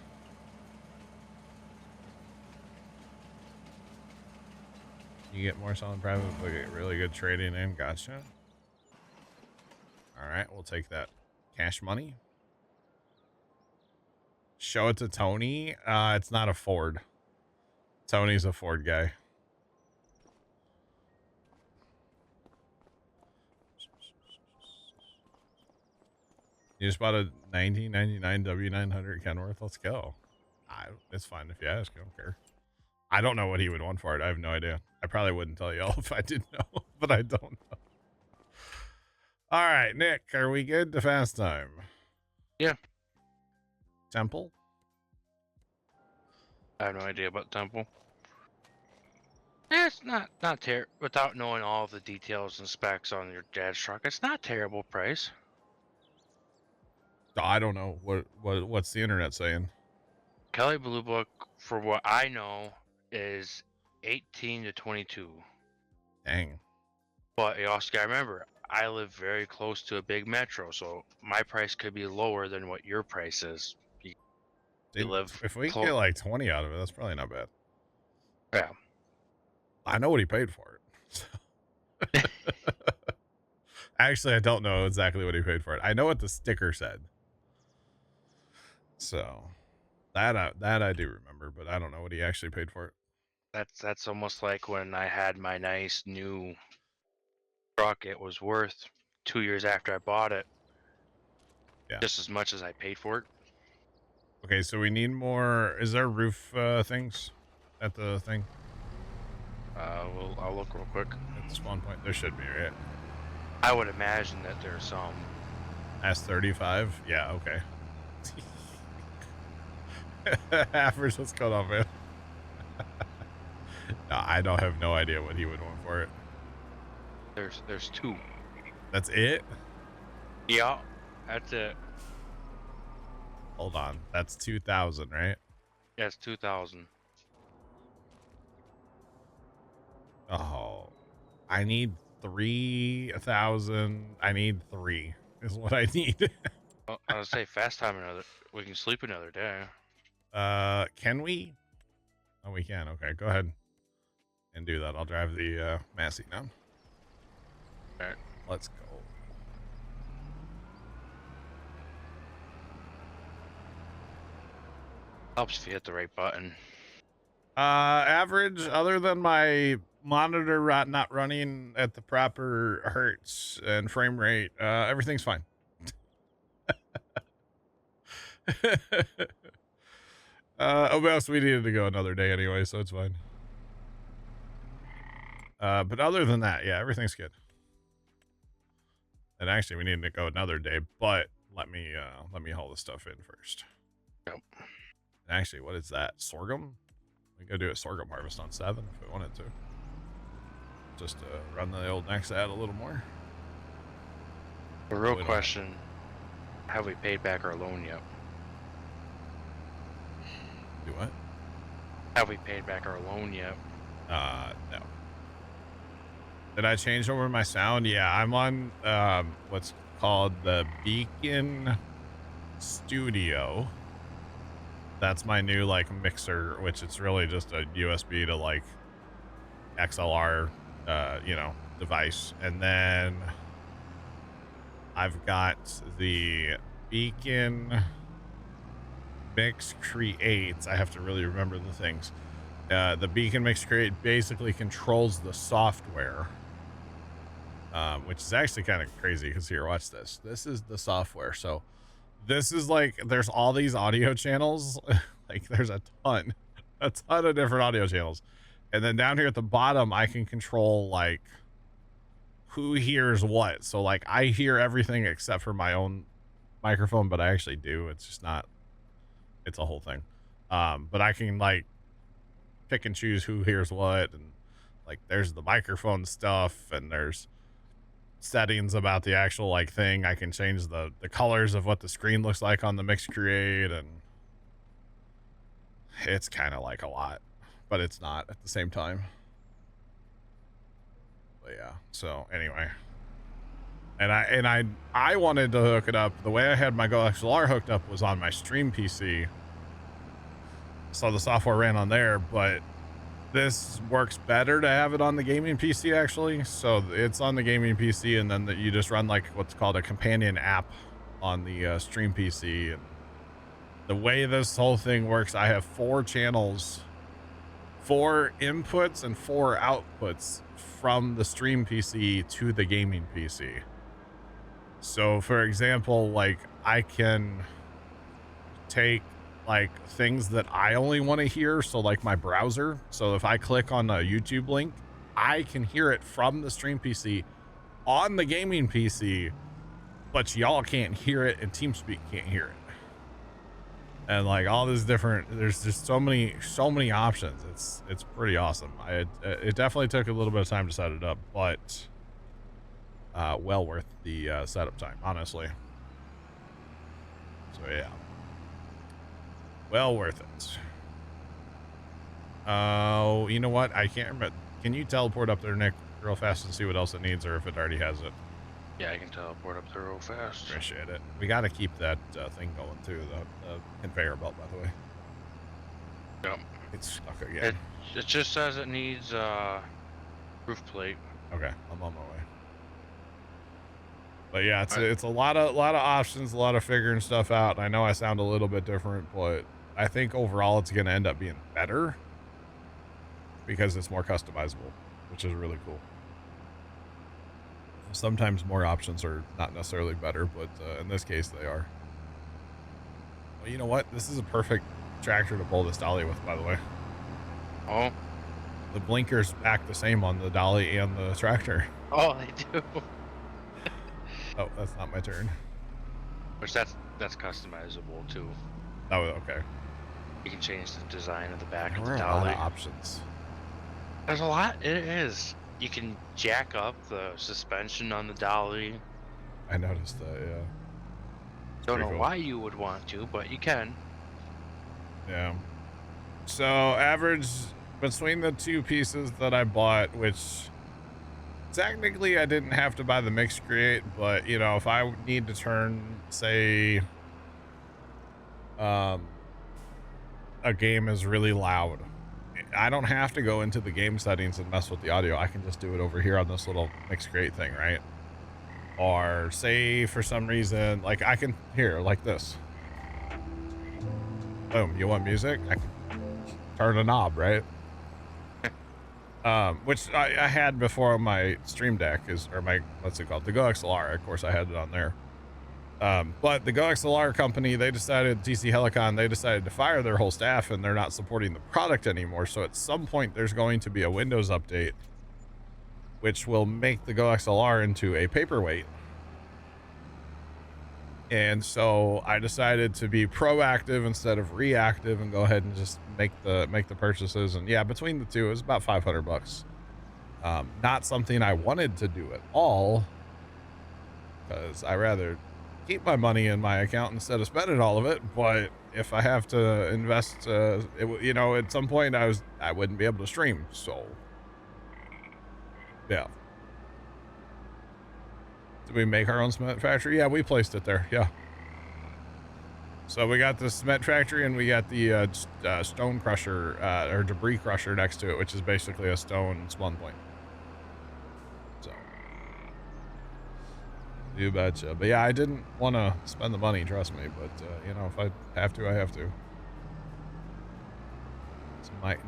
You get more selling private, but get really good trading in. Gotcha. All right, we'll take that cash money. Show it to Tony. It's not a Ford. Tony's a Ford guy. You just bought a 1999 W900 Kenworth. Let's go. It's fine if you ask. I don't care. I don't know what he would want for it. I have no idea. I probably wouldn't tell y'all if I did know, but I don't know. All right, Nick, are we good to fast time? Yeah. Temple? I have no idea about Temple. It's not terrible. Without knowing all the details and specs on your dad's truck, it's not terrible price. I don't know what's the internet saying. Kelly Blue Book, for what I know, is 18 to 22. Dang. But you also gotta remember, I live very close to a big metro, so my price could be lower than what your price is. You live If we close. get like 20 out of it, that's probably not bad. Yeah. I know what he paid for it. So. Actually, I don't know exactly what he paid for it. I know what the sticker said. So that I do remember, but I don't know what he actually paid for it. That's almost like when I had my nice new truck. It was worth 2 years after I bought it. Yeah. Just as much as I paid for it. Okay, so we need more. Is there roof things at the thing? I'll look real quick. At the spawn point, there should be, right? I would imagine that there's some. S35? Yeah, okay. Average, what's going on, man? No, I don't have no idea what he would want for it. There's 2. That's it? Yeah, that's it. Hold on. That's 2,000, right? Yeah, it's 2,000. Oh, I need 3,000. I need 3 is what I need. Well, I would say fast time another. We can sleep another day. Can we? Oh, we can. Okay, go ahead and do that. I'll drive the Massey down. All right. Let's go. Helps if you hit the right button. Average, other than my monitor not running at the proper hertz and frame rate, everything's fine. Else we needed to go another day anyway, so it's fine. But other than that, yeah, everything's good. And actually, we need to go another day, but let me haul this stuff in first. Yep. And actually, what is that? Sorghum? We go do a sorghum harvest on 7 if we wanted to. Just run the old next ad a little more. The real question: have we paid back our loan yet? Do what? Have we paid back our loan yet? No. Did I change over my sound? Yeah, I'm on what's called the Beacon Studio. That's my new like mixer, which it's really just a USB to like XLR device. And then I've got the Beacon Mix Create. I have to really remember the things. The Beacon Mix Create basically controls the software, which is actually kind of crazy because here, watch this. This is the software. So this is like, there's all these audio channels. Like there's a ton of different audio channels. And then down here at the bottom, I can control like who hears what. So like I hear everything except for my own microphone, but I actually do. It's just not, it's a whole thing. But I can like pick and choose who hears what. And like, there's the microphone stuff and there's settings about the actual like thing. I can change the colors of what the screen looks like on the Mix Create, and it's kind of like a lot, but it's not at the same time. But yeah, so anyway, and I wanted to hook it up. The way I had my Go XLR hooked up was on my Stream PC, so the software ran on there, but this works better to have it on the gaming PC actually. So it's on the gaming PC, and then you just run like what's called a companion app on the Stream PC. And the way this whole thing works, I have 4 channels, 4 inputs and 4 outputs from the Stream PC to the gaming PC. So for example, like I can take like things that I only want to hear. So like my browser. So if I click on a YouTube link, I can hear it from the Stream PC on the gaming PC, but y'all can't hear it and TeamSpeak can't hear it. And like all this different, there's just so many options. It's pretty awesome. It definitely took a little bit of time to set it up, but well worth the setup time, honestly. So yeah. Well worth it. You know what? I can't remember. Can you teleport up there, Nick, real fast and see what else it needs, or if it already has it? Yeah, I can teleport up there real fast. Appreciate it. We got to keep that thing going too, the conveyor belt, by the way. Yep. It's stuck again. It just says it needs roof plate. Okay, I'm on my way. But yeah, it's a lot of options, a lot of figuring stuff out. And I know I sound a little bit different, but I think overall it's going to end up being better because it's more customizable, which is really cool. Sometimes more options are not necessarily better, but in this case they are. Well, you know what? This is a perfect tractor to pull this dolly with, by the way. Oh. The blinkers act the same on the dolly and the tractor. Oh, they do. Oh, that's not my turn. Which that's customizable too. Oh, okay. You can change the design of the back There of the are dolly. a lot of options. There's a lot. It is. You can jack up the suspension on the dolly. I noticed that, yeah. Don't know why you would want to, but you can. Yeah. So average between the two pieces that I bought, which technically I didn't have to buy the mix create, but you know, if I need to turn, say, a game is really loud, I don't have to go into the game settings and mess with the audio. I can just do it over here on this little mix create thing, right? Or say for some reason, like I can hear like this. Boom, you want music? I can turn a knob, right? Which I had before on my Stream Deck or my, what's it called? The Go XLR. Of course I had it on there. But the Go XLR company, TC Helicon, they decided to fire their whole staff and they're not supporting the product anymore. So at some point there's going to be a Windows update, which will make the Go XLR into a paperweight. And so I decided to be proactive instead of reactive and go ahead and just make the purchases. And yeah, between the two, it was about $500. Not something I wanted to do at all, because I rather keep my money in my account instead of spending all of it. But if I have to invest, you know, at some point I wouldn't be able to stream. So yeah. Did we make our own cement factory? Yeah, we placed it there. Yeah. So we got the cement factory and we got the stone crusher or debris crusher next to it, which is basically a stone spawn point. So you betcha. But yeah, I didn't want to spend the money, trust me. But you know, if I have to, I have to.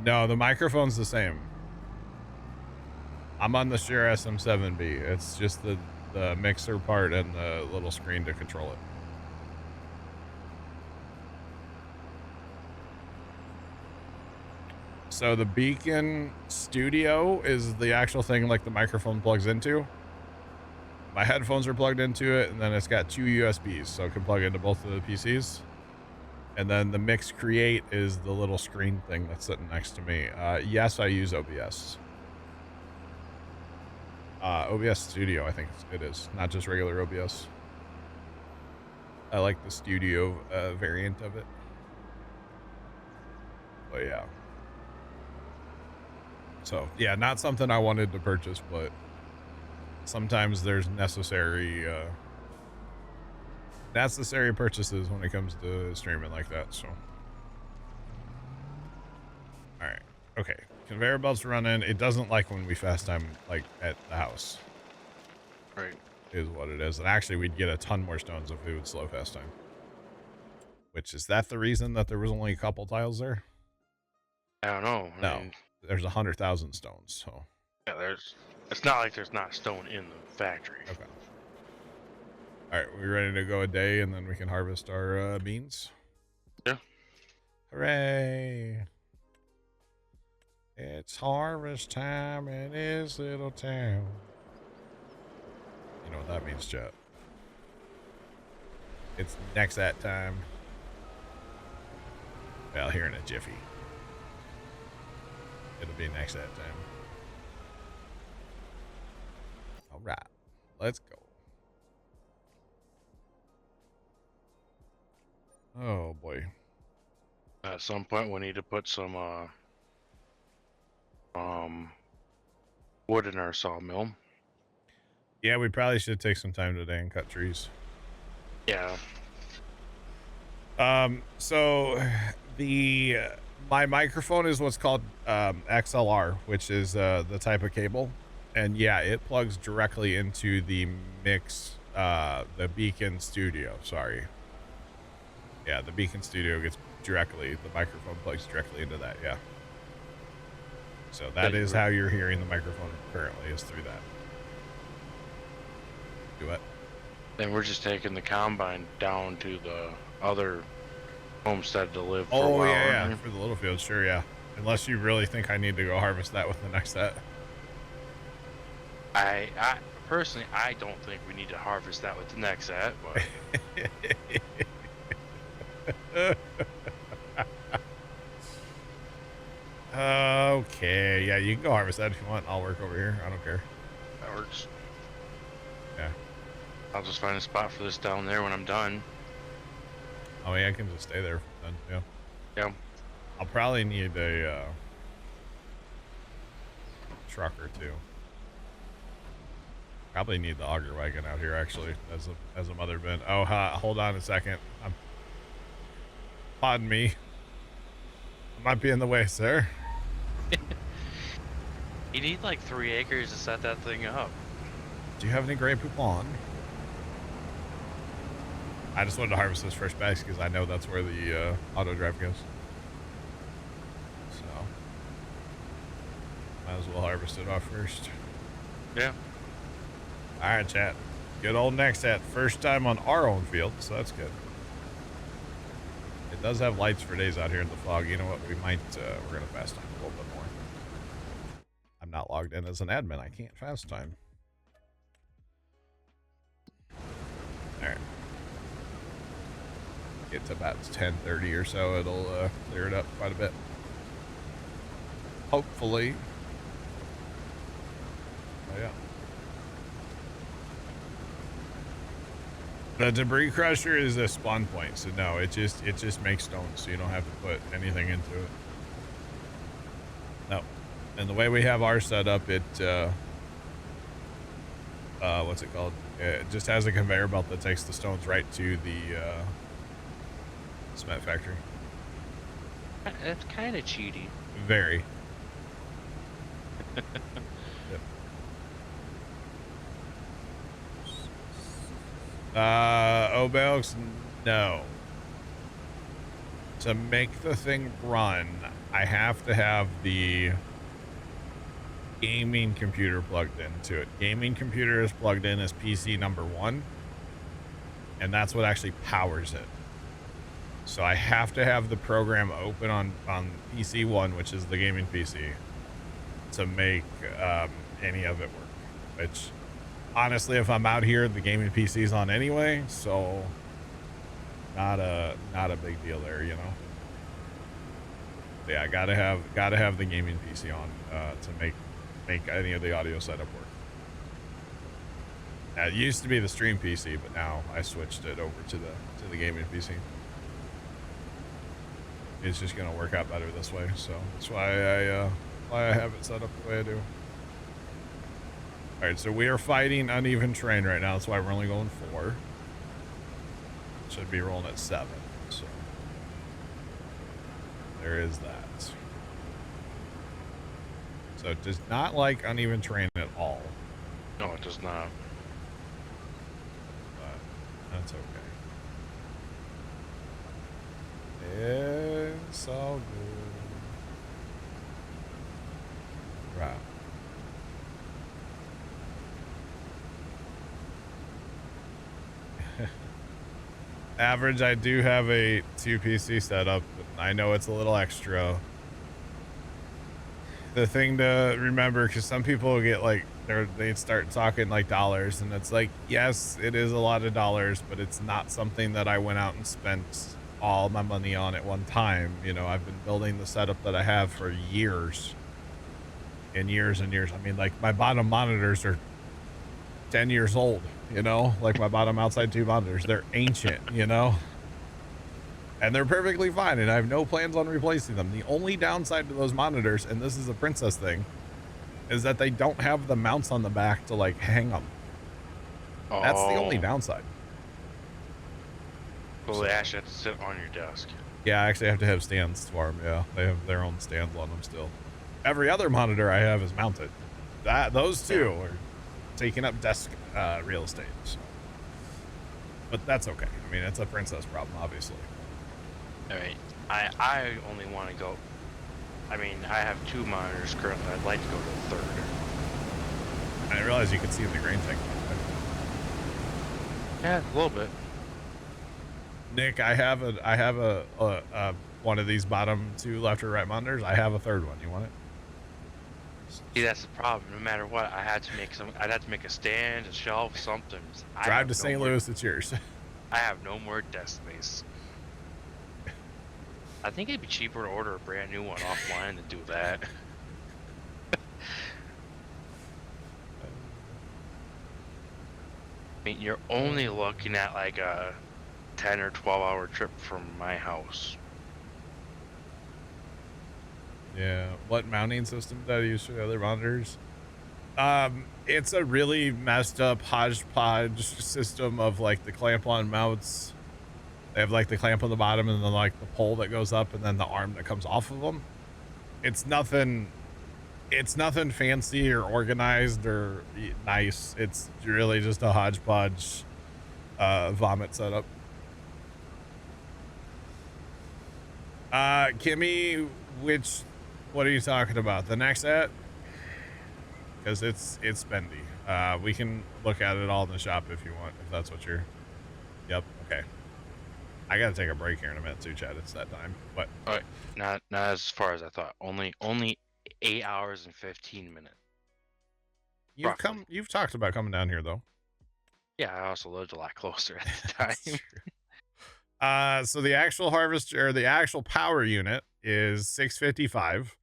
No, the microphone's the same. I'm on the Shure SM7B. It's just the mixer part and the little screen to control it. So the Beacon Studio is the actual thing like the microphone plugs into. My headphones are plugged into it, and then it's got two USBs, so it can plug into both of the PCs. And then the Mix Create is the little screen thing that's sitting next to me. Yes, I use OBS. OBS Studio, I think it is, not just regular OBS. I like the studio variant of it. But yeah. So yeah, not something I wanted to purchase, but sometimes there's necessary purchases when it comes to streaming like that. So all right, okay, conveyor belt's running. It doesn't like when we fast time like at the house. Right. Is what it is. And actually we'd get a ton more stones if we would slow fast time. Which, is that the reason that there was only a couple tiles there? I don't know. No, there's 100,000 stones. So yeah, it's not like there's not stone in the factory. Okay. All right, we ready to go a day and then we can harvest our beans? Yeah. Hooray. It's harvest time in this little town. You know what that means, chat. It's next that time. Well, here in a jiffy. It'll be next that time. All right, let's go. Oh boy. At some point we need to put some wood in our sawmill. Yeah, we probably should take some time today and cut trees. Yeah. So my microphone is what's called XLR, which is the type of cable, and yeah, it plugs directly into the the Beacon Studio. Sorry. Yeah, the Beacon Studio gets the microphone plugs directly into that. Yeah. So that is how you're hearing the microphone currently, is through that. Do what? Then we're just taking the combine down to the other homestead to live for a while. Yeah, for the little field, sure, yeah. Unless you really think I need to go harvest that with the next set. I personally, I don't think we need to harvest that with the next set, but okay, yeah, you can go harvest that if you want. I'll work over here. I don't care. That works. Yeah. I'll just find a spot for this down there when I'm done. Oh yeah, I can just stay there then. Yeah. Yeah. I'll probably need a truck or two. Probably need the auger wagon out here actually as a mother bin. Oh, hold on a second. Pardon me. I might be in the way, sir. You need like 3 acres to set that thing up. Do you have any gray poupon? I just wanted to harvest this fresh batch because I know that's where the auto drive goes. So might as well harvest it off first. Yeah. All right, chat. Good old next set. First time on our own field, so that's good. It does have lights for days out here in the fog. You know what? We might, we're going to fast time a little bit more. I'm not logged in as an admin. I can't fast time. All right. Get to about 10:30 or so. It'll clear it up quite a bit. Hopefully. Oh, yeah. The debris crusher is a spawn point, so no, it just makes stones, so you don't have to put anything into it. No. And the way we have ours set up, it what's it called? It just has a conveyor belt that takes the stones right to the cement factory. That's kind of cheaty. Very. Obelix, no. To make the thing run, I have to have the gaming computer plugged into it. Gaming computer is plugged in as PC number 1, and that's what actually powers it. So I have to have the program open on PC 1, which is the gaming PC, to make any of it work. Which, honestly, if I'm out here, the gaming PC's on anyway, so not a big deal there, you know. Yeah, I gotta have the gaming PC on to make any of the audio setup work. It used to be the stream PC, but now I switched it over to the gaming PC. It's just gonna work out better this way, so that's why I have it set up the way I do. All right, so we are fighting uneven terrain right now. That's why we're only going 4. Should be rolling at 7. So there is that. So it does not like uneven terrain at all. No, it does not. But that's okay. It's all good. Right. Average, I do have a 2 PC setup. I know it's a little extra. The thing to remember, because some people get like, they start talking like dollars, and it's like, yes, it is a lot of dollars, but it's not something that I went out and spent all my money on at one time. You know, I've been building the setup that I have for years and years and years. I mean, like, my bottom monitors are 10 years old, you know, like my bottom outside 2 monitors, they're ancient, you know. And they're perfectly fine, and I have no plans on replacing them. The only downside to those monitors, and this is a Princess thing, is that they don't have the mounts on the back to like hang them. Oh. That's the only downside. Well, they actually have to sit on your desk. Yeah, I actually have to have stands for them. Yeah, they have their own stands on them still. Every other monitor I have is mounted. Those two are taking up desk real estate. So. But that's okay. I mean, it's a Princess problem, obviously. All right. I only want to go. I mean, I have 2 monitors currently. I'd like to go to a 3rd. I didn't realize you could see the grain tank. Yeah, a little bit. Nick, I have a one of these bottom 2 left or right monitors. I have a 3rd one. You want it? See, that's the problem. No matter what, I'd have to make a stand, a shelf, something. Drive to St. Louis. It's yours. I have no more desk space. I think it'd be cheaper to order a brand new one offline than do that. I mean, you're only looking at like a 10 or 12-hour trip from my house. Yeah. What mounting system do I use for the other monitors? It's a really messed up hodgepodge system of like the clamp-on mounts. They have like the clamp on the bottom and then like the pole that goes up and then the arm that comes off of them. It's nothing fancy or organized or nice. It's really just a hodgepodge vomit setup. Kimmy, what are you talking about? The next set? Because it's spendy. We can look at it all in the shop if you want, if that's what you're. Yep. Okay. I gotta take a break here in a minute too, Chad. It's that time. But all right, not as far as I thought. Only 8 hours and 15 minutes. You've talked about coming down here though. Yeah, I also lived a lot closer at the time. So the actual harvester, the actual power unit is 655.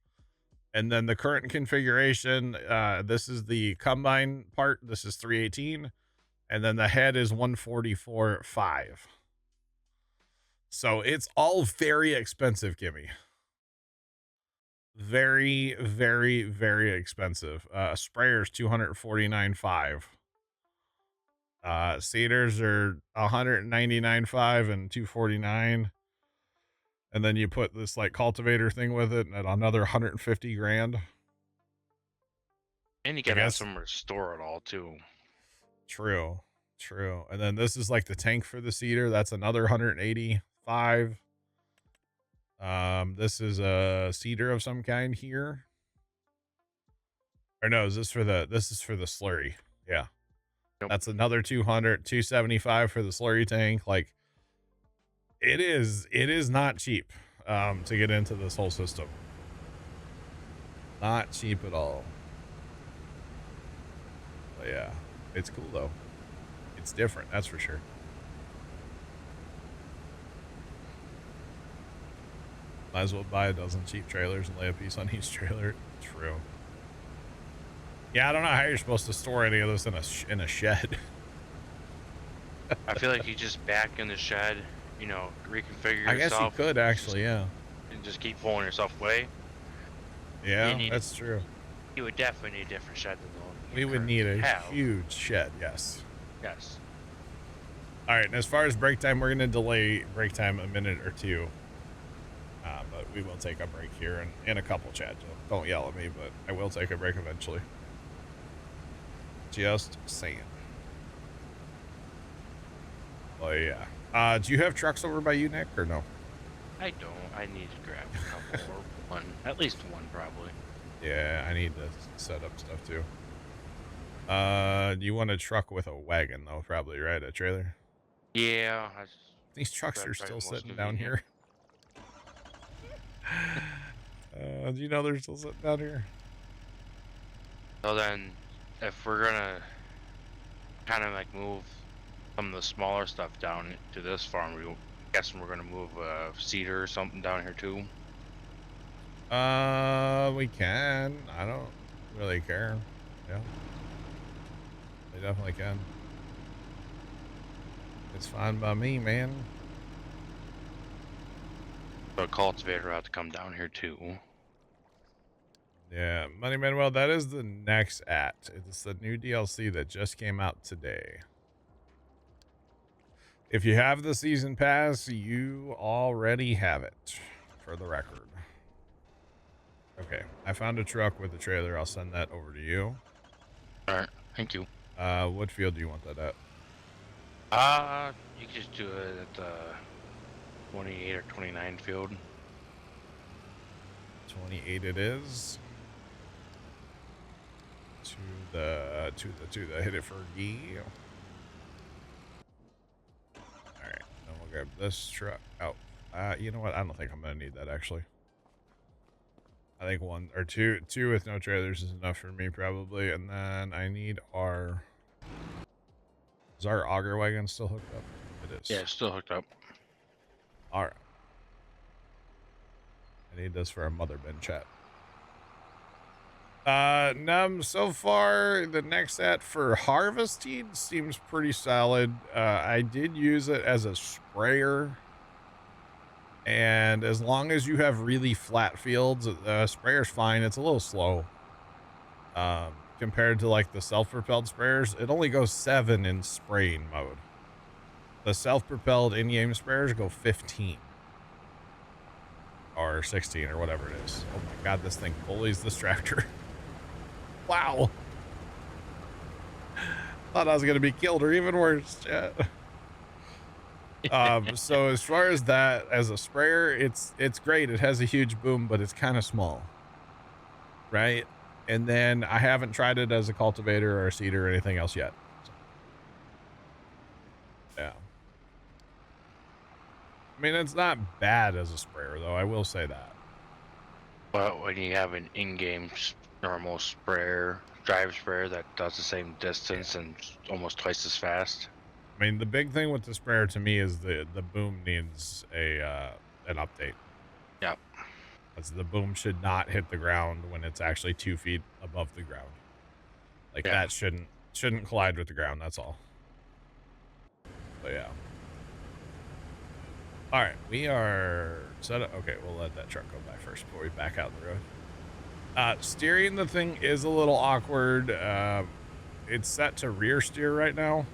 And then the current configuration, this is the combine part. This is 318. And then the head is 144.5. So it's all very expensive, Kimmy. Very, very, very expensive. Sprayers 249.5. Seeders are 199.5 and 249. And then you put this like cultivator thing with it at another 150 grand. And you gotta have somewhere to store it all too. True. And then this is like the tank for the seeder. That's another 185. This is a seeder of some kind here. Or no, is this this is for the slurry. Yeah. Nope. That's another 275 for the slurry tank. Like it is not cheap to get into this whole system. Not cheap at all. But yeah, it's cool though. It's different, that's for sure. Might as well buy a dozen cheap trailers and lay a piece on each trailer. True. Yeah, I don't know how you're supposed to store any of this in a shed. I feel like you just back in the shed, you know, reconfigure yourself. I guess you could actually, yeah. And just keep pulling yourself away. Yeah, that's true. You would definitely need a different shed than the one we would need a huge shed, yes. Yes. All right, and as far as break time, we're going to delay break time a minute or two. But we will take a break here in a couple, Chad. Don't yell at me, but I will take a break eventually. Just saying. Oh, yeah. Do you have trucks over by you, Nick, or no? I don't. I need to grab a couple or one. At least one, probably. Yeah, I need to set up stuff, too. You want a truck with a wagon, though, probably, right? A trailer? Yeah. These trucks are still sitting down here. Do you know they're still sitting down here? So then, if we're gonna kind of like move some of the smaller stuff down to this farm, I'm guessing we're gonna move a cedar or something down here too. We can. I don't really care. Yeah. They definitely can. It's fine by me, man. The cultivator will have to come down here too. Yeah, Money Manuel, that is the next act. It's the new DLC that just came out today. If you have the season pass, you already have it, for the record. Okay, I found a truck with a trailer. I'll send that over to you. Alright, thank you. What field do you want that at? You can just do it at the 28 or 29 field. 28 it is. To the hit it for Gee. Alright, then we'll grab this truck. Oh, you know what? I don't think I'm gonna need that actually. I think one or two with no trailers is enough for me probably. And then I need our... Is our auger wagon still hooked up? It is. Yeah, it's still hooked up. Alright. I need this for a mother bin chat. Num, so far, the next set for harvesting seems pretty solid. I did use it as a sprayer. And as long as you have really flat fields, sprayer's fine. It's a little slow. Compared to like the self-propelled sprayers, it only goes 7 in spraying mode. The self-propelled in-game sprayers go 15. Or 16 or whatever it is. Oh my god, this thing bullies this tractor. Wow. Thought I was gonna be killed or even worse. So as far as that, as a sprayer, it's great. It has a huge boom, but it's kind of small. Right? And then I haven't tried it as a cultivator or a seeder or anything else yet. So, yeah. I mean, it's not bad as a sprayer, though. I will say that. But when you have an in-game normal sprayer, drive sprayer that does the same distance and almost twice as fast. I mean, the big thing with the sprayer to me is the boom needs an update. Yep. Because the boom should not hit the ground when it's actually 2 feet above the ground. Like that shouldn't collide with the ground. That's all. But yeah. All right, we are set up. Okay, we'll let that truck go by first before we back out the road. Steering the thing is a little awkward. It's set to rear steer right now.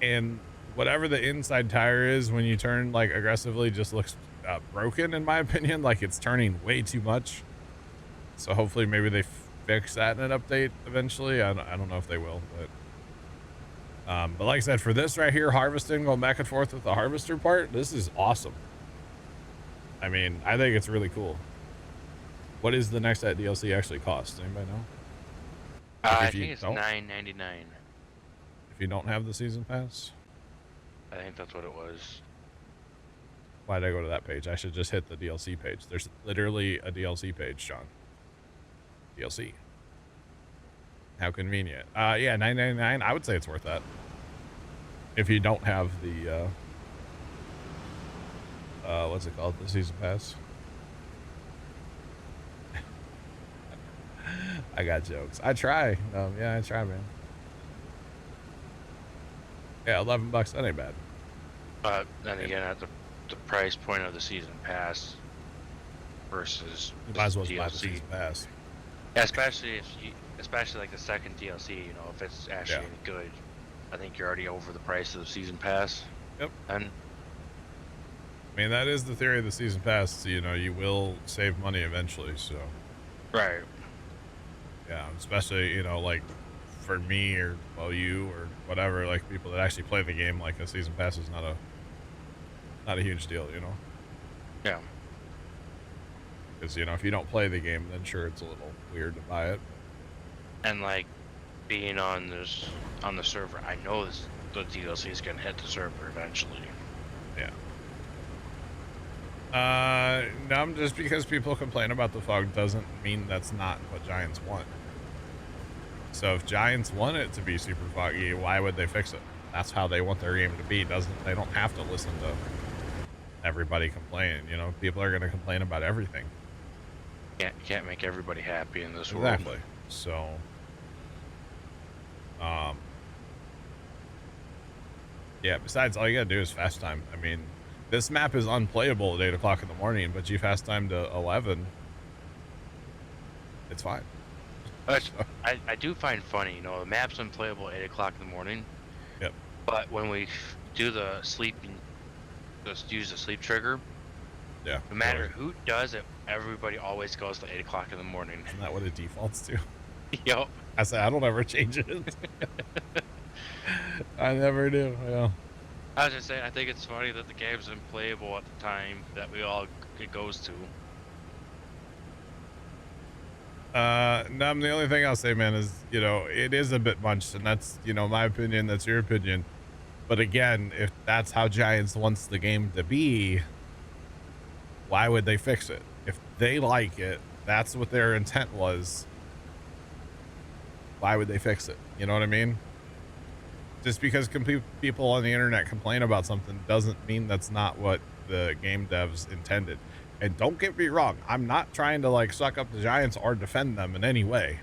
And whatever the inside tire is, when you turn like aggressively, just looks broken in my opinion. Like it's turning way too much. So hopefully maybe they fix that in an update eventually. I don't know if they will, but like I said, for this right here, harvesting, going back and forth with the harvester part, this is awesome. I mean, I think it's really cool. What is the next that DLC actually cost? Anybody know? I think it's $9.99. If you don't have the season pass? I think that's what it was. Why did I go to that page? I should just hit the DLC page. There's literally a DLC page, Sean. DLC. How convenient. Yeah, $9.99. I would say it's worth that. If you don't have the, what's it called? The season pass. I got jokes. I try. Yeah, I try, man. Yeah, $11. That ain't bad. But then again, at the price point of the season pass versus you might as well buy the DLC. season pass. Yeah, especially like the second DLC. You know, if it's actually any good, I think you're already over the price of the season pass. Yep. And I mean, that is the theory of the season pass. So, you know, you will save money eventually. So. Right. Yeah, especially, you know, like for me or you or whatever, like people that actually play the game, like a season pass is not a huge deal, you know. Yeah. Because, you know, if you don't play the game, then sure, it's a little weird to buy it. And like being on the server, I know the DLC is gonna hit the server eventually. Yeah. No, just because people complain about the fog doesn't mean that's not what Giants want. So if Giants want it to be super foggy, why would they fix it? That's how they want their game to be. They don't have to listen to everybody complaining. You know, people are going to complain about everything. You can't make everybody happy in this world. Exactly. So, yeah, besides, all you got to do is fast time. I mean, This map is unplayable at 8 o'clock in the morning, but GFast time to 11. It's fine. I do find funny, you know, the map's unplayable at 8 o'clock in the morning. Yep. But when we do the sleeping, just use the sleep trigger. Yeah. No matter who does it, everybody always goes to 8 o'clock in the morning. Isn't that what it defaults to? Yep. I say I don't ever change it. I never do. Yeah. I was just saying, I think it's funny that the game's unplayable at the time that it goes to. No, the only thing I'll say, man, is, you know, it is a bit munched, and that's, you know, my opinion, that's your opinion. But again, if that's how Giants wants the game to be, why would they fix it? If they like it, that's what their intent was. Why would they fix it? You know what I mean? Just because people on the internet complain about something doesn't mean that's not what the game devs intended. And don't get me wrong, I'm not trying to like suck up the Giants or defend them in any way.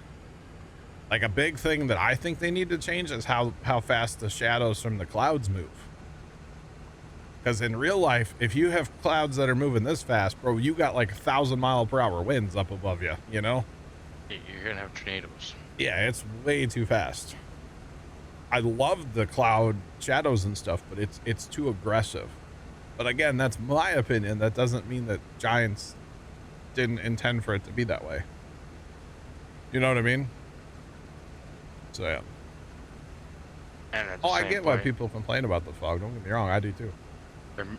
Like a big thing that I think they need to change is how fast the shadows from the clouds move. Because in real life, if you have clouds that are moving this fast, bro, you got like 1,000-mile-per-hour winds up above you, you know? You're gonna have tornadoes. Yeah, it's way too fast. I love the cloud shadows and stuff, but it's too aggressive. But again, that's my opinion. That doesn't mean that Giants didn't intend for it to be that way. You know what I mean? So yeah. And I get why people complain about the fog. Don't get me wrong, I do too.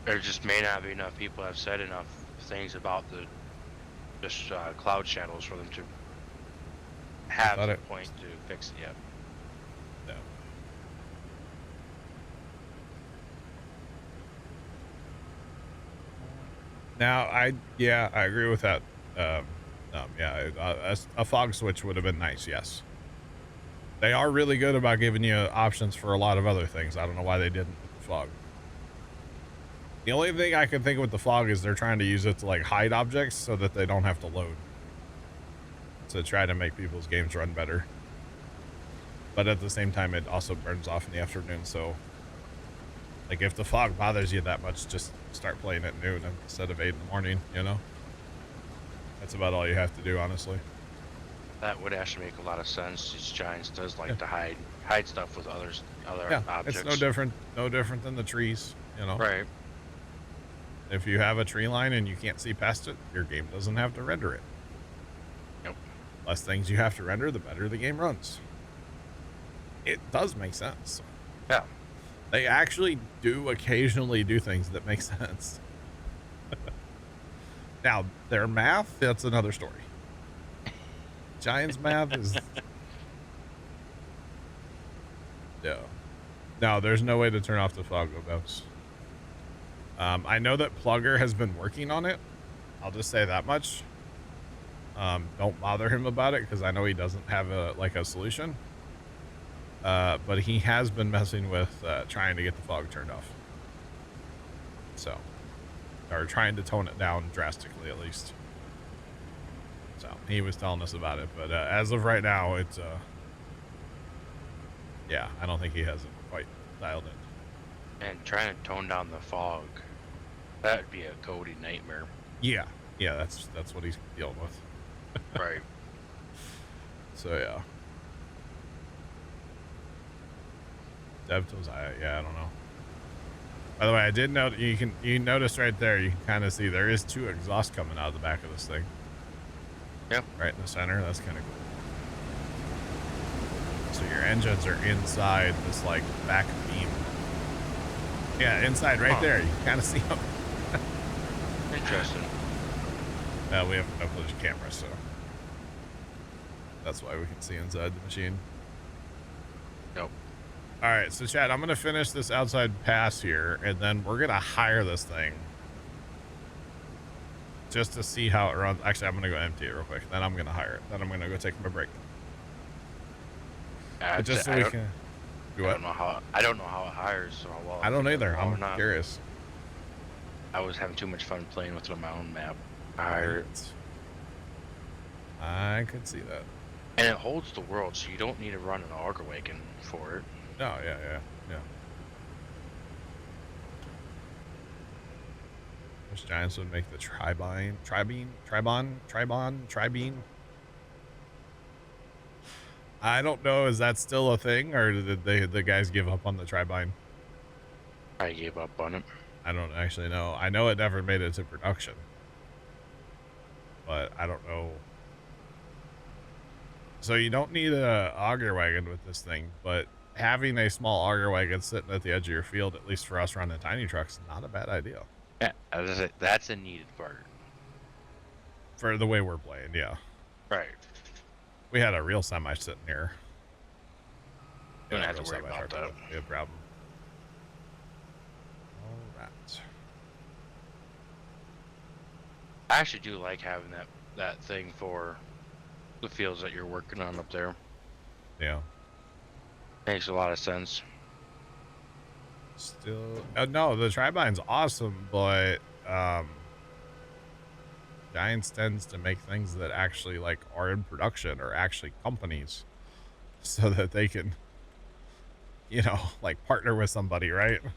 There just may not be enough people have said enough things about the cloud shadows for them to have the point to fix it yet. No. Now, I agree with that. A fog switch would have been nice, yes. They are really good about giving you options for a lot of other things. I don't know why they didn't with the fog. The only thing I can think with the fog is they're trying to use it to like hide objects so that they don't have to load. To try to make people's games run better. But at the same time, it also burns off in the afternoon, so like if the fog bothers you that much, just start playing at noon instead of 8 in the morning, you know? That's about all you have to do, honestly. That would actually make a lot of sense. These Giants does like to hide stuff with other objects. It's no different than the trees, you know? Right. If you have a tree line and you can't see past it, your game doesn't have to render it. Yep. Less things you have to render, the better the game runs. It does make sense. Yeah. They actually do occasionally do things that make sense. Now, their math, that's another story. Giants math is... No, there's no way to turn off the fog events. I know that Plugger has been working on it. I'll just say that much. Don't bother him about it because I know he doesn't have a solution. But he has been messing with trying to get the fog turned off. So, or trying to tone it down drastically at least. So he was telling us about it, but as of right now, it's yeah, I don't think he has it quite dialed in. And trying to tone down the fog, that'd be a Cody nightmare. Yeah, that's what he's dealing with. Right. So yeah. DevTools, I don't know. By the way, I did note you notice right there, you can kind of see there is 2 exhausts coming out of the back of this thing. Yep. Right in the center. That's kind of cool. So your engines are inside this like back beam. Yeah, inside right there. You can kind of see them. Interesting. We have no footage camera, so that's why we can see inside the machine. Nope. All right, so Chad, I'm going to finish this outside pass here, and then we're going to hire this thing just to see how it runs. Actually, I'm going to go empty it real quick. Then I'm going to hire it. Then I'm going to go take my break. Just so we can... Do what? I don't know how it hires. So well, I don't either. I'm curious. I was having too much fun playing with it on my own map. I could see that. And it holds the world, so you don't need to run an auger wagon for it. Oh, yeah. Wish Giants would make the tri-bean. I don't know. Is that still a thing, or did the guys give up on the tri-bean? I gave up on it. I don't actually know. I know it never made it to production, but I don't know. So you don't need a auger wagon with this thing, but having a small auger wagon sitting at the edge of your field, at least for us running tiny trucks, not a bad idea. Yeah, that's a needed part. For the way we're playing, yeah. Right. We had a real semi sitting here. Don't have to worry about that. Good problem. All right. I actually do like having that thing for the fields that you're working on up there. Yeah. Makes a lot of sense. Still, no, the tri-bine's awesome, but Giants tends to make things that actually like are in production or actually companies, so that they can, you know, like partner with somebody, right? The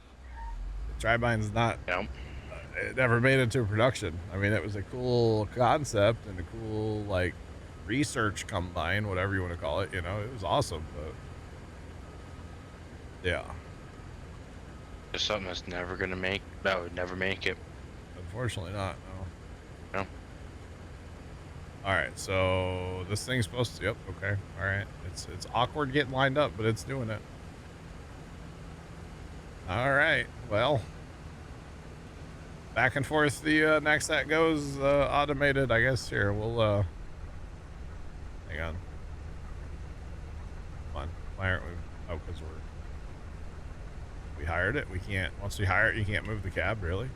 tri-bine's not. Yep. It never made it to production. I mean, it was a cool concept and a cool like research combine, whatever you want to call it. You know, it was awesome, but yeah. It's something that's never gonna would never make it. Unfortunately not, no. No. Alright, so this thing's supposed to, yep, okay, alright. It's awkward getting lined up, but it's doing it. Alright, well. Back and forth the next that goes automated, I guess. Here, we'll hang on. Come on. Why aren't we? Oh, because we hired it. We can't. Once we hire it, you can't move the cab, really?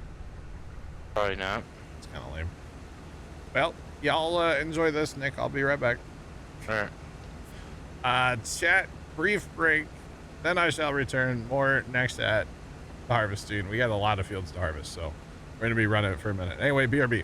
Probably not. It's kind of lame. Well, y'all enjoy this, Nick. I'll be right back. All right. Chat, brief break. Then I shall return. More next at the harvesting. We got a lot of fields to harvest, so we're going to be running it for a minute. Anyway, BRB.